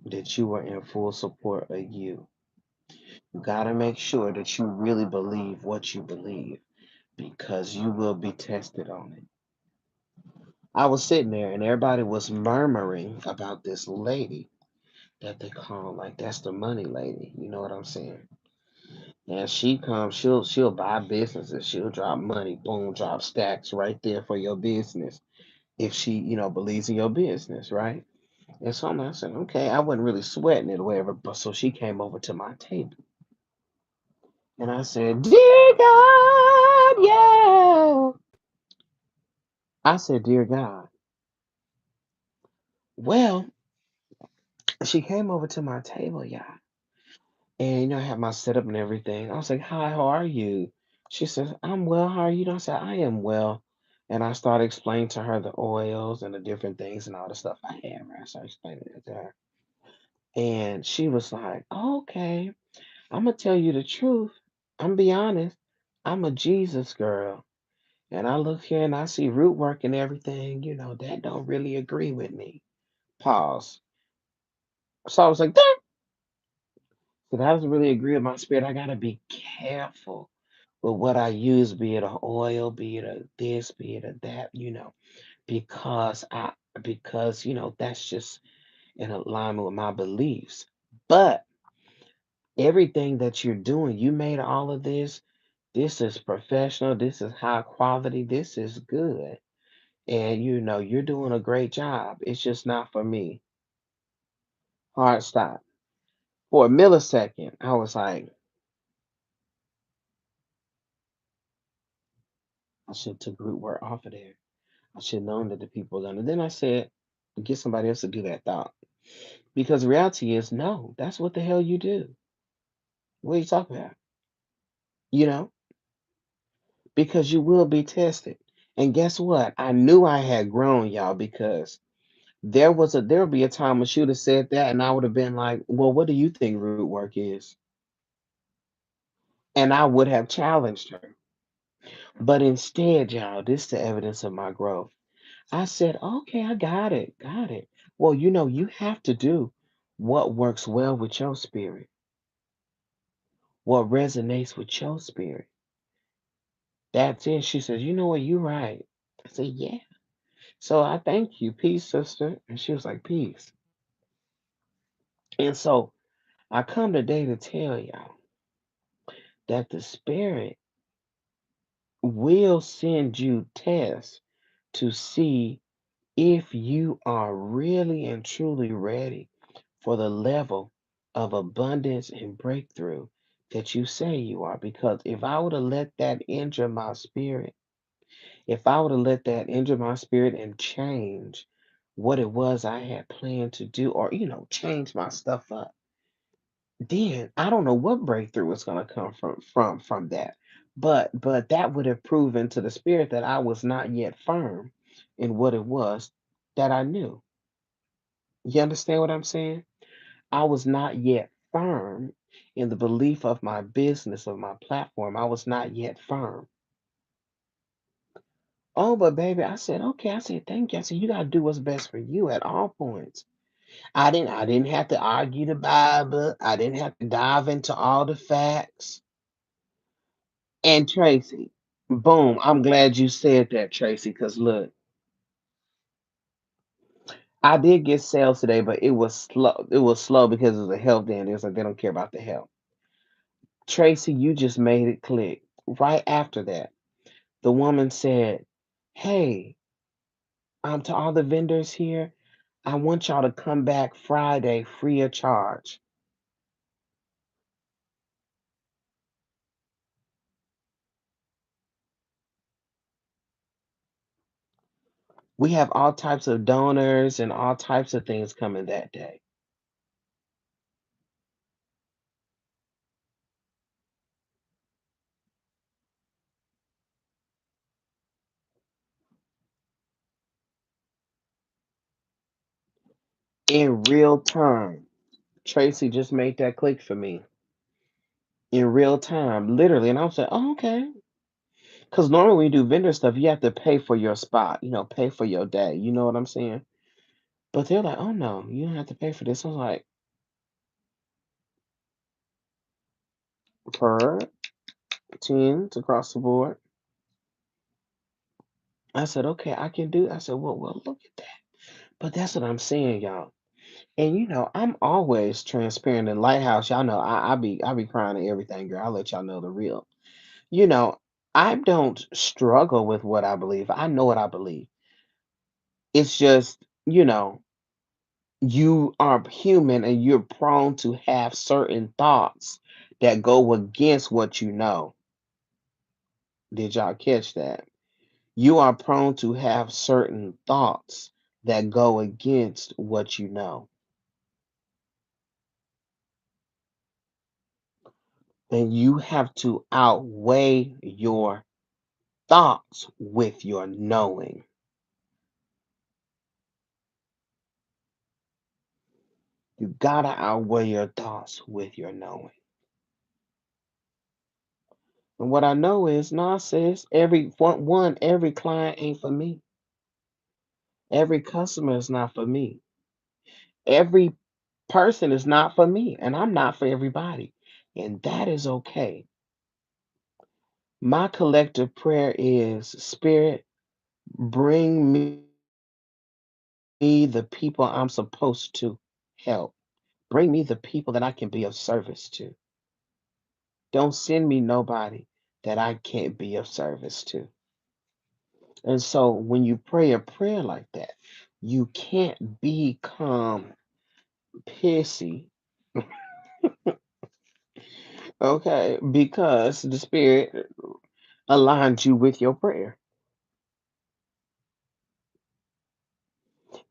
that you are in full support of you. You got to make sure that you really believe what you believe because you will be tested on it. I was sitting there and everybody was murmuring about this lady that they call like that's the money lady. You know what I'm saying? And she comes, she'll buy businesses, she'll drop money, boom, drop stacks right there for your business if she, believes in your business, right? And so I said, okay, I wasn't really sweating it or whatever, but so she came over to my table. And I said, Dear God, yeah. I said, Dear God. Well, she came over to my table, yeah. And I had my setup and everything. I was like, Hi, how are you? She says, I'm well, how are you? And I said, I am well. And I started explaining to her the oils and the different things and all the stuff I had, right? I started explaining it to her. And she was like, okay. I'm gonna tell you the truth. I'm be honest. I'm a Jesus girl, and I look here and I see root work and everything. That don't really agree with me. Pause. So I was like, "That." So that doesn't really agree with my spirit. I gotta be careful with what I use, be it a oil, be it a this, be it a that. Because that's just in alignment with my beliefs. But everything that you're doing, you made all of this. This is professional. This is high quality. This is good. And you're doing a great job. It's just not for me. Hard stop. For a millisecond, I was like, I should have took root word off of there. I should have known that the people were gonna. Then I said, get somebody else to do that thought. Because the reality is, no, that's what the hell you do. What are you talking about? You know, because you will be tested. And guess what? I knew I had grown, y'all, because there'll be a time when she would have said that, and I would have been like, "Well, what do you think root work is?" And I would have challenged her. But instead, y'all, this is the evidence of my growth. I said, "Okay, I got it. Well, you have to do what works well with your spirit, what resonates with your spirit. That's it." She says, "You know what? You're right." I said, "Yeah." So I thank you, peace, sister. And she was like, "Peace." And so I come today to tell y'all that the spirit will send you tests to see if you are really and truly ready for the level of abundance and breakthrough that you say you are. Because if I would have let that injure my spirit, if I would have let that injure my spirit and change what it was I had planned to do, or change my stuff up, then I don't know what breakthrough is going to come from that. But that would have proven to the spirit that I was not yet firm in what it was that I knew. You understand what I'm saying? I was not yet firm in the belief of my business, of my platform. I was not yet firm. Oh, but baby, I said, okay, I said, thank you. I said, you gotta do what's best for you at all points. I didn't have to argue the Bible. I didn't have to dive into all the facts. And Tracy, boom, I'm glad you said that, Tracy, because look, I did get sales today, but it was slow. It was slow because of the health day, and it's like they don't care about the health. Tracy, you just made it click. Right after that, the woman said, "Hey, to all the vendors here, I want y'all to come back Friday free of charge. We have all types of donors and all types of things coming that day." In real time. Tracy just made that click for me in real time, literally. And I was like, oh, okay. Because normally when you do vendor stuff, you have to pay for your spot, pay for your day. You know what I'm saying? But they're like, oh, no, you don't have to pay for this. I was like, per tens across the board. I said, okay, I can do. I said, well, look at that. But that's what I'm saying, y'all. And I'm always transparent in Lighthouse. Y'all know I be crying at everything, girl. I'll let y'all know the real. You know, I don't struggle with what I believe. I know what I believe. It's just, you are human and you're prone to have certain thoughts that go against what you know. Did y'all catch that? You are prone to have certain thoughts that go against what you know. And you have to outweigh your thoughts with your knowing. You gotta outweigh your thoughts with your knowing. And what I know is, nah, sis, every client ain't for me. Every customer is not for me. Every person is not for me, and I'm not for everybody. And that is okay. My collective prayer is, Spirit, bring me the people I'm supposed to help. Bring me the people that I can be of service to. Don't send me nobody that I can't be of service to. And so when you pray a prayer like that, you can't become pissy, okay, because the Spirit aligned you with your prayer.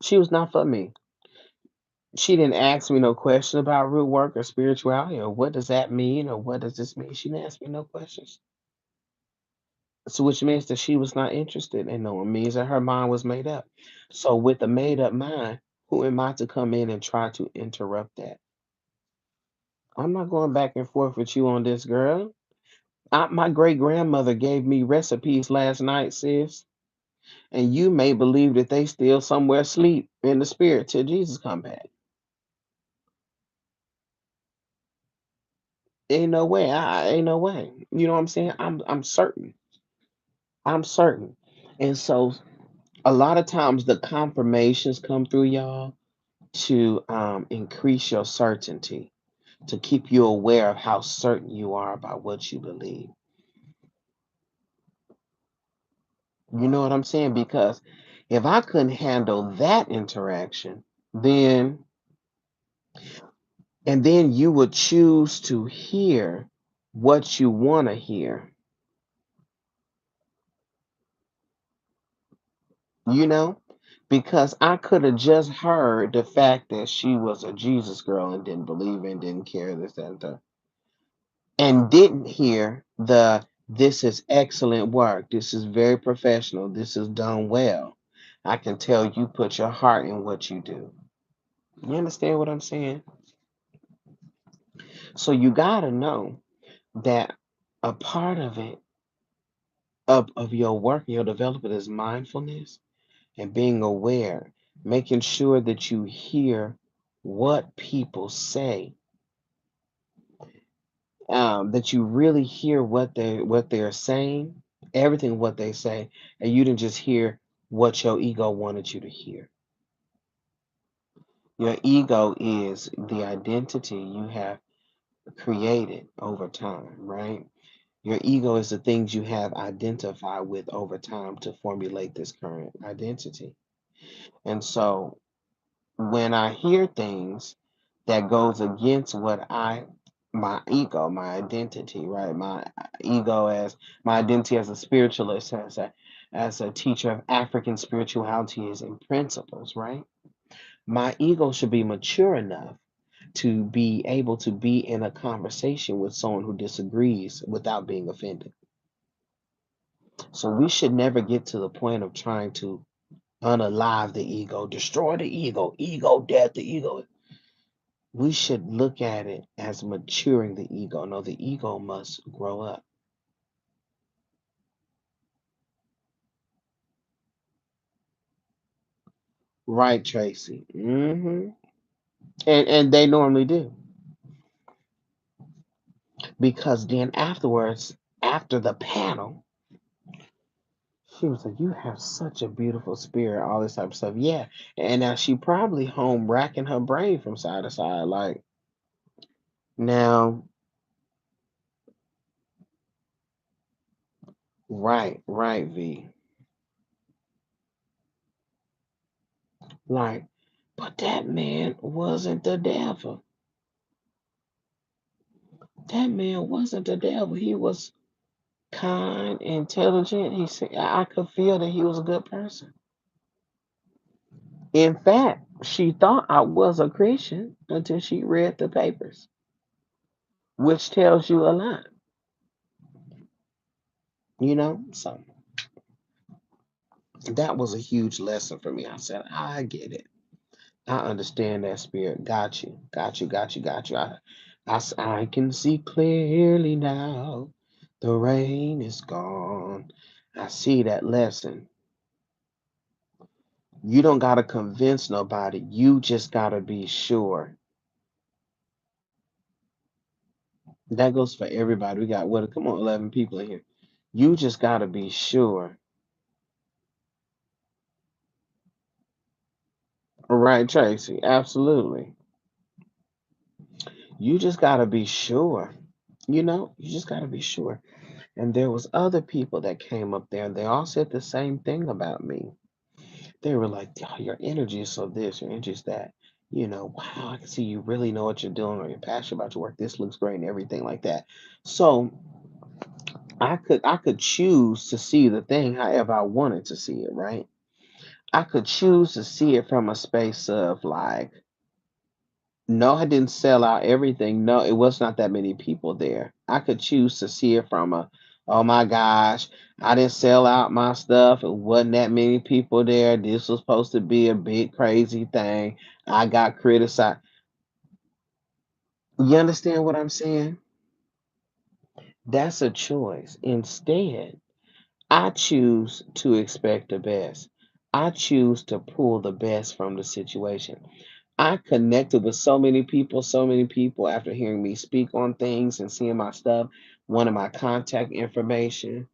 She was not for me. She didn't ask me no question about root work or spirituality or what does that mean or what does this mean. She didn't ask me no questions. So which means that she was not interested in knowing, means that her mind was made up. So with a made up mind, who am I to come in and try to interrupt that? I'm not going back and forth with you on this, girl. My great grandmother gave me recipes last night, sis, and you may believe that they still somewhere asleep in the spirit till Jesus come back. Ain't no way. Ain't no way. You know what I'm saying? I'm certain. I'm certain. And so a lot of times the confirmations come through y'all to increase your certainty, to keep you aware of how certain you are about what you believe. You know what I'm saying? Because if I couldn't handle that interaction, then and then you would choose to hear what you want to hear, you know? Because I could have just heard the fact that she was a Jesus girl and didn't believe and didn't care this that, and the and didn't hear the this is excellent work. This is very professional. This is done well. I can tell you put your heart in what you do. You understand what I'm saying? So you got to know that a part of it, of your work, your development is mindfulness and being aware, making sure that you hear what people say that you really hear what they're saying, everything what they say, and you didn't just hear what your ego wanted you to hear. Your ego is the identity you have created over time, right? Your ego is the things you have identified with over time to formulate this current identity. And so when I hear things that goes against what my ego, my identity, right? My ego as my identity as a spiritualist, as a teacher of African spiritualities and principles, right? My ego should be mature enough to be able to be in a conversation with someone who disagrees without being offended. So we should never get to the point of trying to unalive the ego, destroy the ego death, the ego. We should look at it as maturing the ego. No, the ego must grow up. Right, Tracy. And they normally do. Because then afterwards, after the panel, she was like, "You have such a beautiful spirit," all this type of stuff. Yeah. And now she probably home racking her brain from side to side. Like, now, right, right, V. Like, but that man wasn't the devil. That man wasn't the devil. He was kind, intelligent. He said I could feel that he was a good person. In fact, she thought I was a Christian until she read the papers, which tells you a lot, you know? So that was a huge lesson for me. I said, I get it. I understand that spirit. Got you. Got you. Got you. Got you. I can see clearly now. The rain is gone. I see that lesson. You don't got to convince nobody. You just got to be sure. That goes for everybody. We got what? Come on, 11 people in here. You just got to be sure. Right, Tracy? Absolutely. You just got to be sure. You just got to be sure. And there was other people that came up there and they all said the same thing about me. They were like, "Oh, your energy is so this, your energy is that. Wow, I can see you really know what you're doing or you're passionate about your work. This looks great and everything like that." So I could choose to see the thing however I wanted to see it, right? I could choose to see it from a space of like, no, I didn't sell out everything. No, it was not that many people there. I could choose to see it from a, oh my gosh, I didn't sell out my stuff. It wasn't that many people there. This was supposed to be a big crazy thing. I got criticized. You understand what I'm saying? That's a choice. Instead, I choose to expect the best. I choose to pull the best from the situation. I connected with so many people after hearing me speak on things and seeing my stuff, wanted my contact information,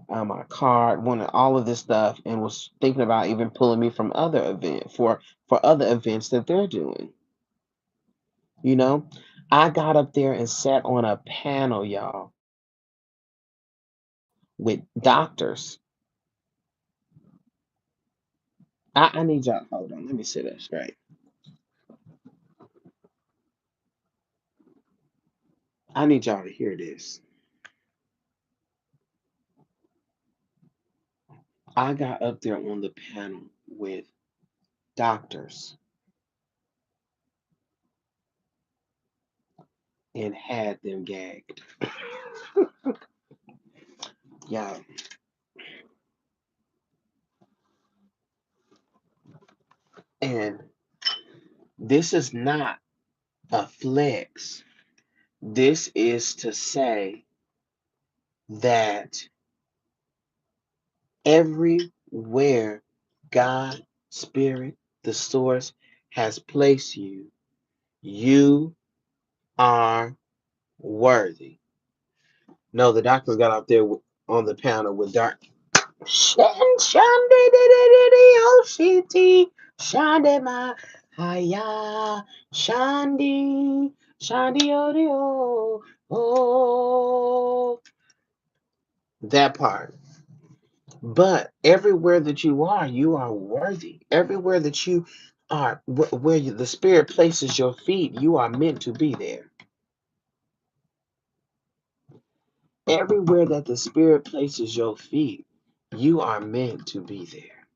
my card, wanted all of this stuff, and was thinking about even pulling me from other event for other events that they're doing. You know, I got up there and sat on a panel, y'all, with doctors. I need y'all. Hold on, let me sit up straight. I need y'all to hear this. I got up there on the panel with doctors and had them gagged. Yeah. And this is not a flex. This is to say that everywhere God, Spirit, the source has placed you, you are worthy. No, the doctors got out there on the panel with Dark. Shandi Shandi ma haya Shandi Shandi oh, that part. But everywhere that you are worthy. Everywhere that you are, where the Spirit places your feet, you are meant to be there. Everywhere that the Spirit places your feet, you are meant to be there.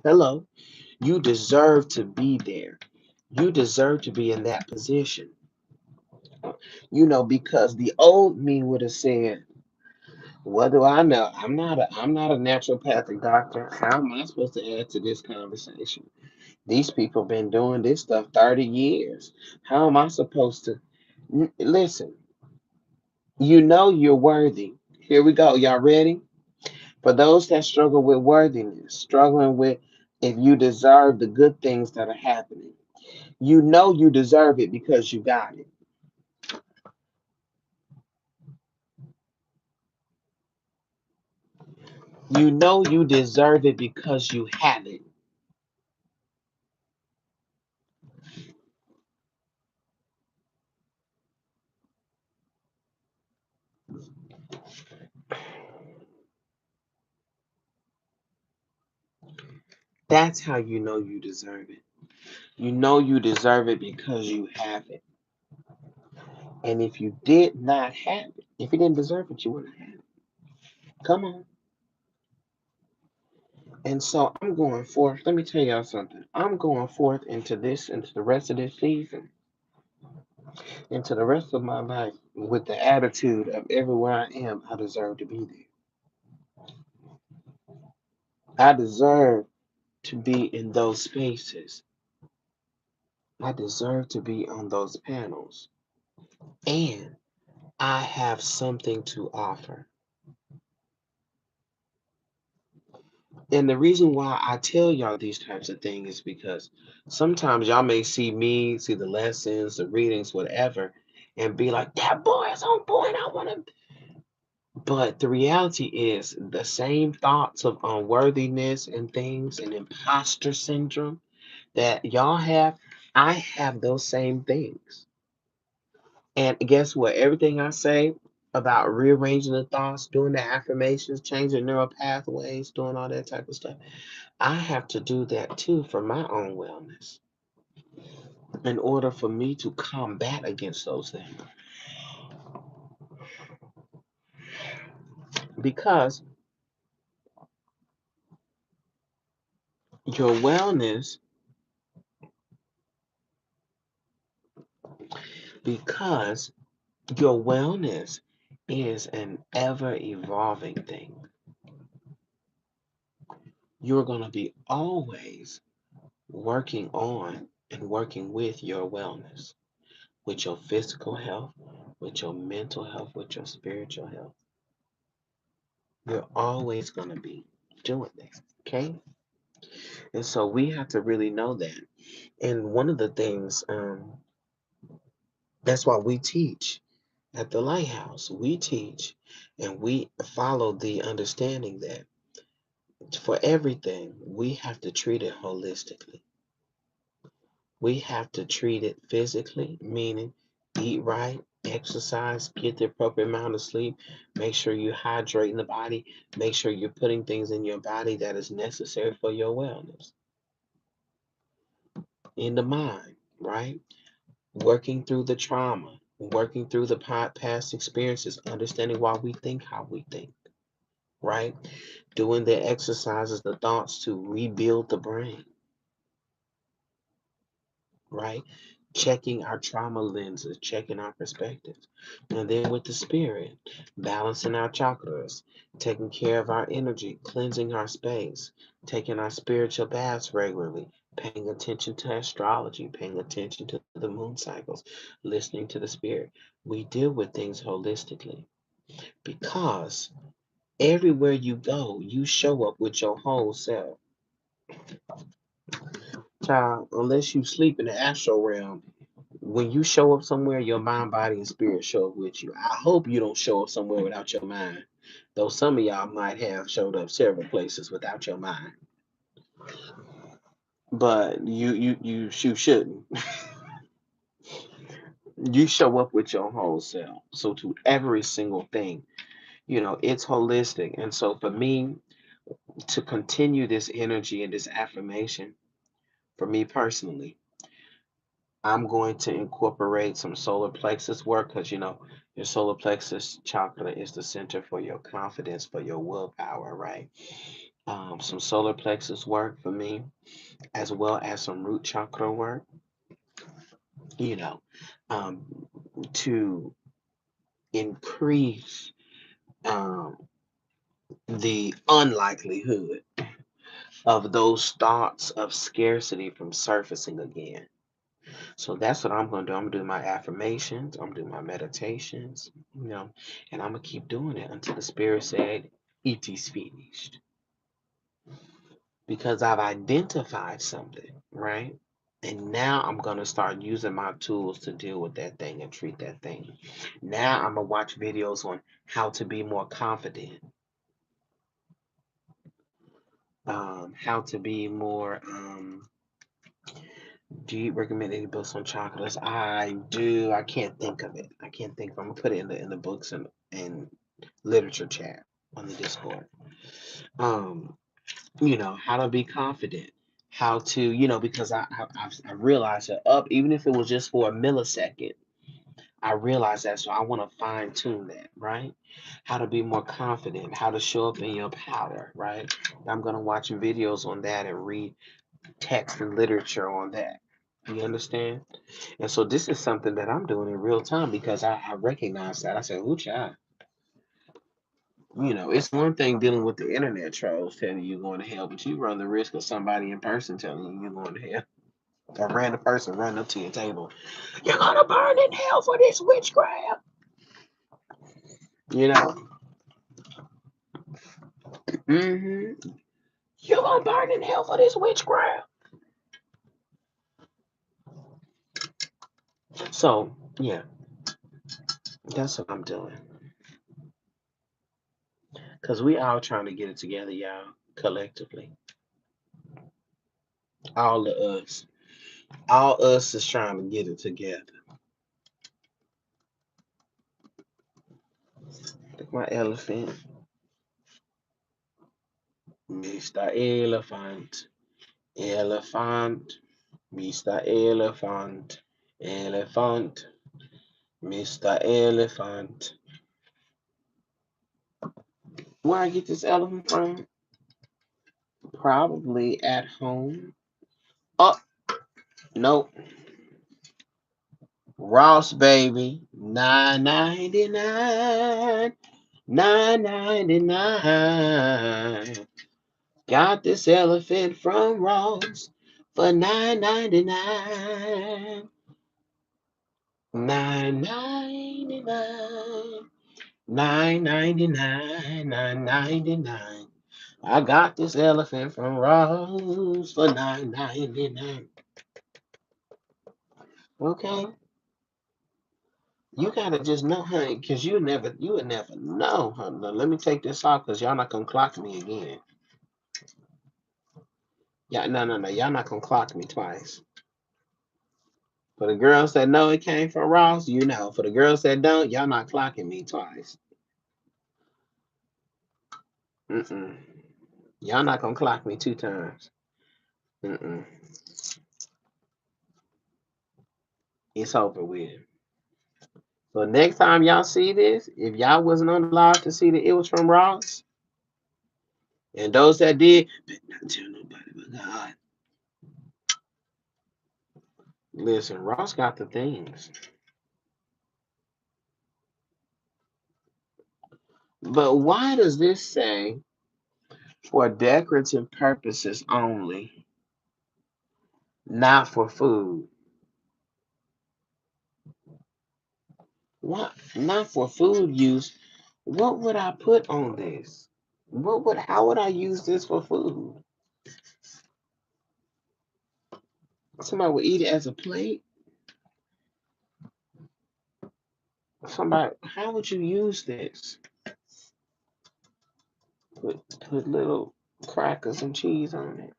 Hello. You deserve to be there. You deserve to be in that position. Because the old me would have said, what do I know? I'm not a naturopathic doctor. How am I supposed to add to this conversation? These people been doing this stuff 30 years. How am I supposed to listen? You know you're worthy. Here we go. Y'all ready? For those that struggle with worthiness, struggling with if you deserve the good things that are happening, you know you deserve it because you got it. You know you deserve it because you have it. That's how you know you deserve it. You know you deserve it because you have it. And if you did not have it, if you didn't deserve it, you wouldn't have it. Come on. And so I'm going forth. Let me tell y'all something. I'm going forth into the rest of this season, into the rest of my life with the attitude of everywhere I am, I deserve to be there. I deserve to be in those spaces. I deserve to be on those panels. And I have something to offer. And the reason why I tell y'all these types of things is because sometimes y'all may see me, see the lessons, the readings, whatever, and be like, that boy is on point. I want to. But the reality is the same thoughts of unworthiness and things and imposter syndrome that y'all have, I have those same things. And guess what? Everything I say about rearranging the thoughts, doing the affirmations, changing neural pathways, doing all that type of stuff, I have to do that too for my own wellness in order for me to combat against those things. Because your wellness, because your wellness is an ever evolving thing. You're going to be always working on and working with your wellness, with your physical health, with your mental health, with your spiritual health. You're always going to be doing this. Okay. And so we have to really know that. And one of the things, that's why we teach at the Lighthouse. We teach and we follow the understanding that for everything, we have to treat it holistically. We have to treat it physically, meaning eat right, exercise, get the appropriate amount of sleep, make sure you hydrate in the body, make sure you're putting things in your body that is necessary for your wellness. In the mind, right? Working through the trauma, working through the past experiences, understanding why we think how we think, right? Doing the exercises, the thoughts to rebuild the brain, right? Checking our trauma lenses, checking our perspectives. And then with the spirit, balancing our chakras, taking care of our energy, cleansing our space, taking our spiritual baths regularly, paying attention to astrology, paying attention to the moon cycles, listening to the spirit. We deal with things holistically because everywhere you go, you show up with your whole self. Child, unless you sleep in the astral realm, When you show up somewhere, your mind, body, and spirit show up with you. I hope you don't show up somewhere without your mind. Though some of y'all might have showed up several places without your mind. But you shouldn't. You show up with your whole self. So to every single thing, it's holistic. And so for me to continue this energy and this affirmation, for me personally, I'm going to incorporate some solar plexus work because your solar plexus chakra is the center for your confidence, for your willpower, right? Some solar plexus work for me, as well as some root chakra work, you know, um, to increase um, the unlikelihood of those thoughts of scarcity from surfacing again. So that's what I'm going to do. I'm going to do my affirmations, I'm going to do my meditations, and I'm going to keep doing it until the spirit said, it is finished. Because I've identified something, right? And now I'm going to start using my tools to deal with that thing and treat that thing. Now I'm going to watch videos on how to be more confident, how to be more. Do you recommend any books on chakras? I do. I can't think of it. I can't think. I'm gonna put it in the books and literature chat on the Discord. Um, how to be confident, how to, because I realized that up, even if it was just for a millisecond, I realized that. So I want to fine tune that, right? How to be more confident, how to show up in your power, right? I'm gonna watch videos on that and read text and literature on that. You understand? And so this is something that I'm doing in real time because I recognize that. I said, ooh, child. It's one thing dealing with the internet trolls telling you you're going to hell, but you run the risk of somebody in person telling you you're going to hell. A random person running up to your table. You're going to burn in hell for this witchcraft. You know? Mm-hmm. You're going to burn in hell for this witchcraft. So, yeah, that's what I'm doing. Because we all trying to get it together, y'all, collectively. All of us. All us is trying to get it together. Look, my elephant. Mr. Elephant. Elephant. Mr. Elephant. Elephant. Mr. Elephant. Where I get this elephant from? Probably at home. Oh, nope. Ross, baby. $9.99. $9.99. Got this elephant from Ross for $9.99. $9.99. $9.99. I got this elephant from Ross for $9.99. Okay, you gotta just know, honey, cause you would never know, honey. Now, let me take this off, cause y'all not gonna clock me again. Yeah, no, y'all not gonna clock me twice. For the girls that know it came from Ross, you know. For the girls that don't, y'all not clocking me twice. Mm-mm. Y'all not gonna clock me two times. Mm-mm. It's over with. So next time y'all see this, if y'all wasn't on the live to see that it was from Ross, and those that did, but not tell nobody but God. Listen, Ross got the things. But why does this say for decorative purposes only, not for food? What? Not for food use. What would I put on this? How would I use this for food? Somebody would eat it as a plate? Somebody, how would you use this? Put little crackers and cheese on it.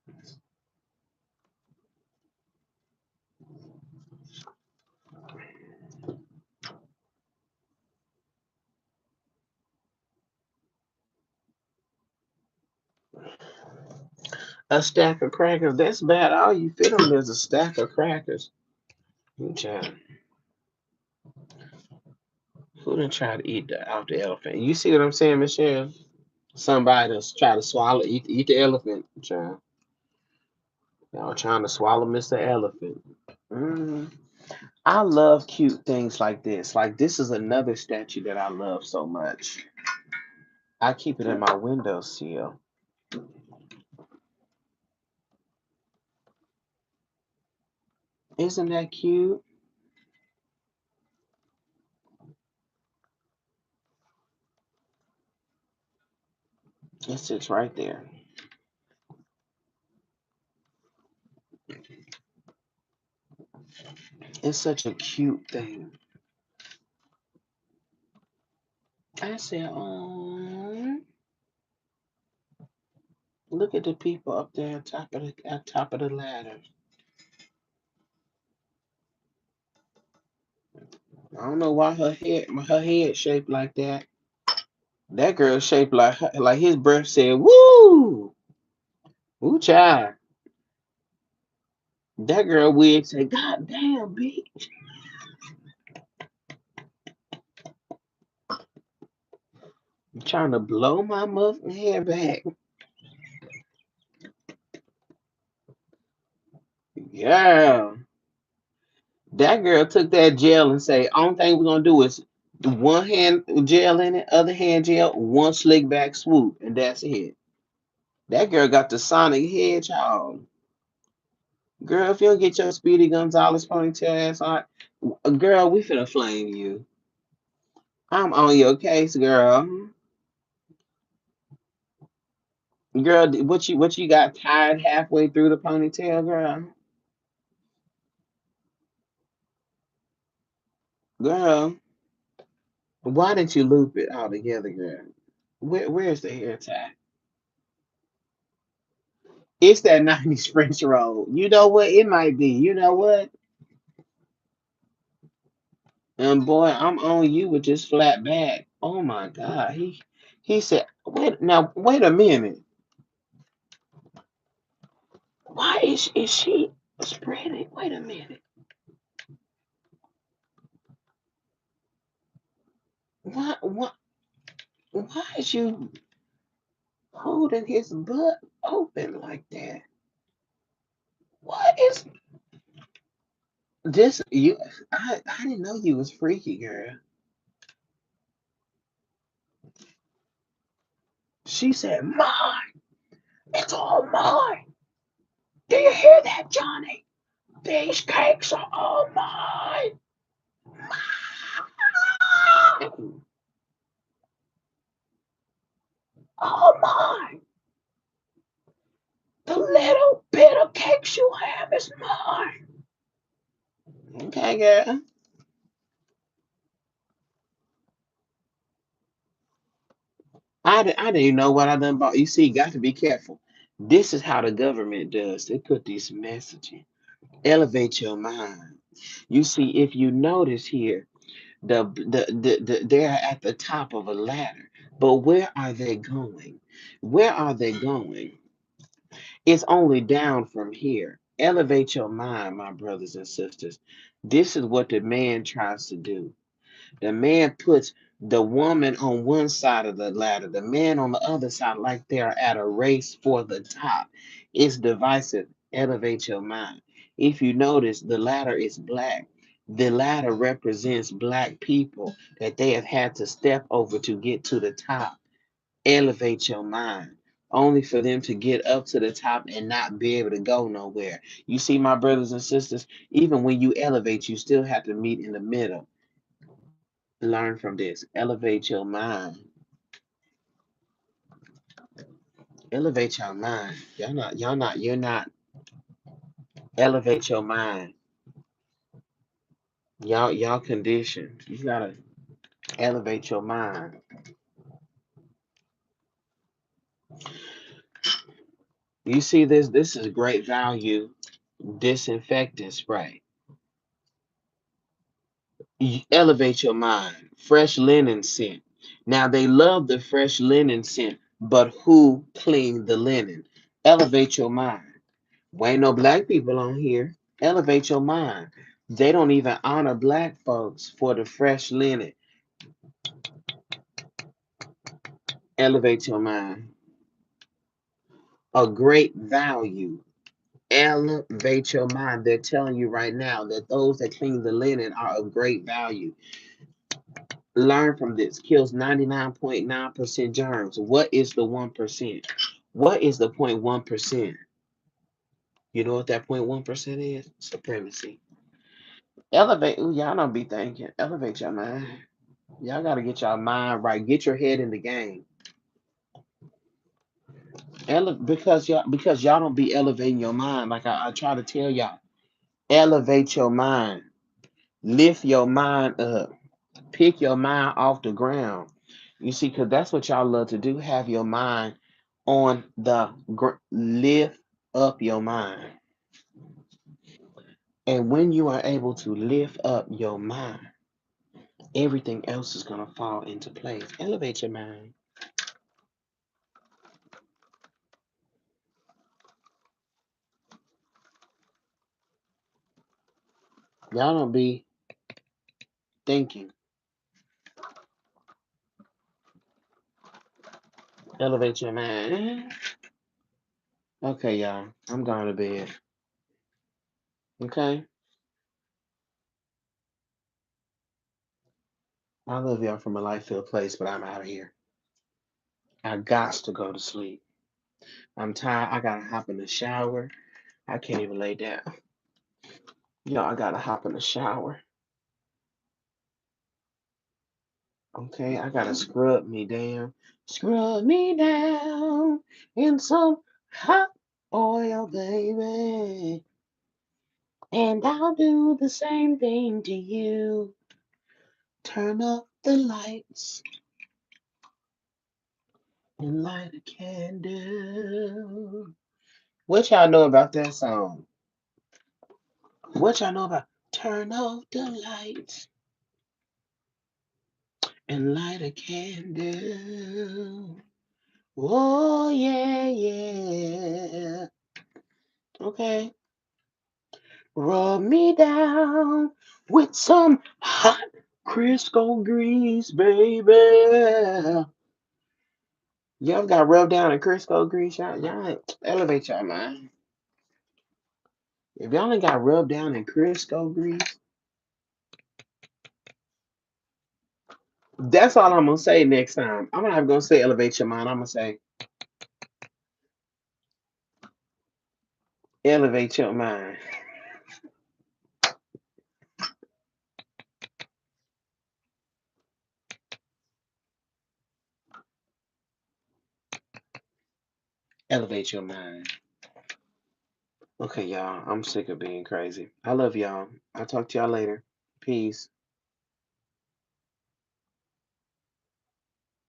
A stack of crackers. That's bad. All you fit on is a stack of crackers. You child. Who done try to eat out the elephant? You see what I'm saying, Michelle? Somebody that's try to swallow, eat the elephant, child. Y'all trying to swallow Mr. Elephant. Mm. I love cute things like this. Like this is another statue that I love so much. I keep it in my windowsill. Isn't that cute? It sits right there. It's such a cute thing. I said, oh, look at the people up there at top of the ladder. I don't know why her head shaped like that. That girl shaped like his breath said, "Woo, woo, child." That girl wig said, "God damn, bitch, you trying to blow my muffin hair back." Yeah, that girl took that gel and say, "Only thing we're gonna do is one hand gel in it, other hand gel, one slick back swoop, and that's it." That girl got the Sonic Hedgehog. Girl, if you don't get your Speedy Gonzales ponytail ass on, girl, we finna flame you. I'm on your case, girl. Girl, what you got tied halfway through the ponytail, girl? Girl, why didn't you loop it all together, girl? Where's the hair tie? It's that 90s French roll. You know what? It might be. You know what? And boy, I'm on you with this flat back. Oh my God. He said, wait a minute. Why is she spreading? Wait a minute. What why is you holding his butt open like that? What is this? I didn't know you was freaky, girl. She said, "Mine. It's all mine. Do you hear that, Johnny? These cakes are all mine. Mine. All mine. The little bit of cakes you have is mine." Okay, girl. I didn't even know what I done bought. You see, got to be careful. This is how the government does. They put this messaging. Elevate your mind. You see, if you notice here, they're at the top of a ladder. But where are they going? Where are they going? It's only down from here. Elevate your mind, my brothers and sisters. This is what the man tries to do. The man puts the woman on one side of the ladder, the man on the other side, like they're at a race for the top. It's divisive. Elevate your mind. If you notice, the ladder is black. The ladder represents black people that they have had to step over to get to the top. Elevate your mind. Only for them to get up to the top and not be able to go nowhere. You see, my brothers and sisters, even when you elevate, you still have to meet in the middle. Learn from this. Elevate your mind. Elevate your mind. You're not. Elevate your mind. Y'all conditioned. You gotta. Elevate your mind. You see this? This is great value disinfectant spray. Elevate your mind. Fresh linen scent. Now they love the fresh linen scent, but who cleaned the linen? Elevate your mind. We ain't no black people on here. Elevate your mind. They don't even honor black folks for the fresh linen. Elevate your mind. A great value. Elevate your mind. They're telling you right now that those that clean the linen are of great value. Learn from this. Kills 99.9% germs. What is the 1%? What is the 0.1%? You know what that 0.1% is? Supremacy. Elevate. Ooh, y'all don't be thinking. Elevate your mind. Y'all gotta get your mind right. Get your head in the game. Because y'all don't be elevating your mind. Like I try to tell y'all. Elevate your mind. Lift your mind up. Pick your mind off the ground. You see, because that's what y'all love to do. Have your mind on the lift up your mind. And when you are able to lift up your mind, everything else is gonna fall into place. Elevate your mind. Y'all don't be thinking. Elevate your mind. Okay, y'all. I'm going to bed. Okay. I love y'all from a light filled place, but I'm out of here. I got to go to sleep. I'm tired. I gotta hop in the shower. I can't even lay down. Yo, I gotta hop in the shower. Okay, I gotta scrub me down. Scrub me down in some hot oil, baby. And I'll do the same thing to you. Turn up the lights and light a candle. What y'all know about that song? What y'all know about turn off the lights and light a candle? Oh yeah, yeah. Okay. Rub me down with some hot Crisco grease, baby. Y'all got rubbed down in Crisco grease, y'all elevate y'all mind. If y'all ain't got rubbed down in Crisco grease, that's all I'm gonna say next time. I'm not gonna say elevate your mind. I'm gonna say elevate your mind. Elevate your mind. Okay, y'all. I'm sick of being crazy. I love y'all. I'll talk to y'all later. Peace.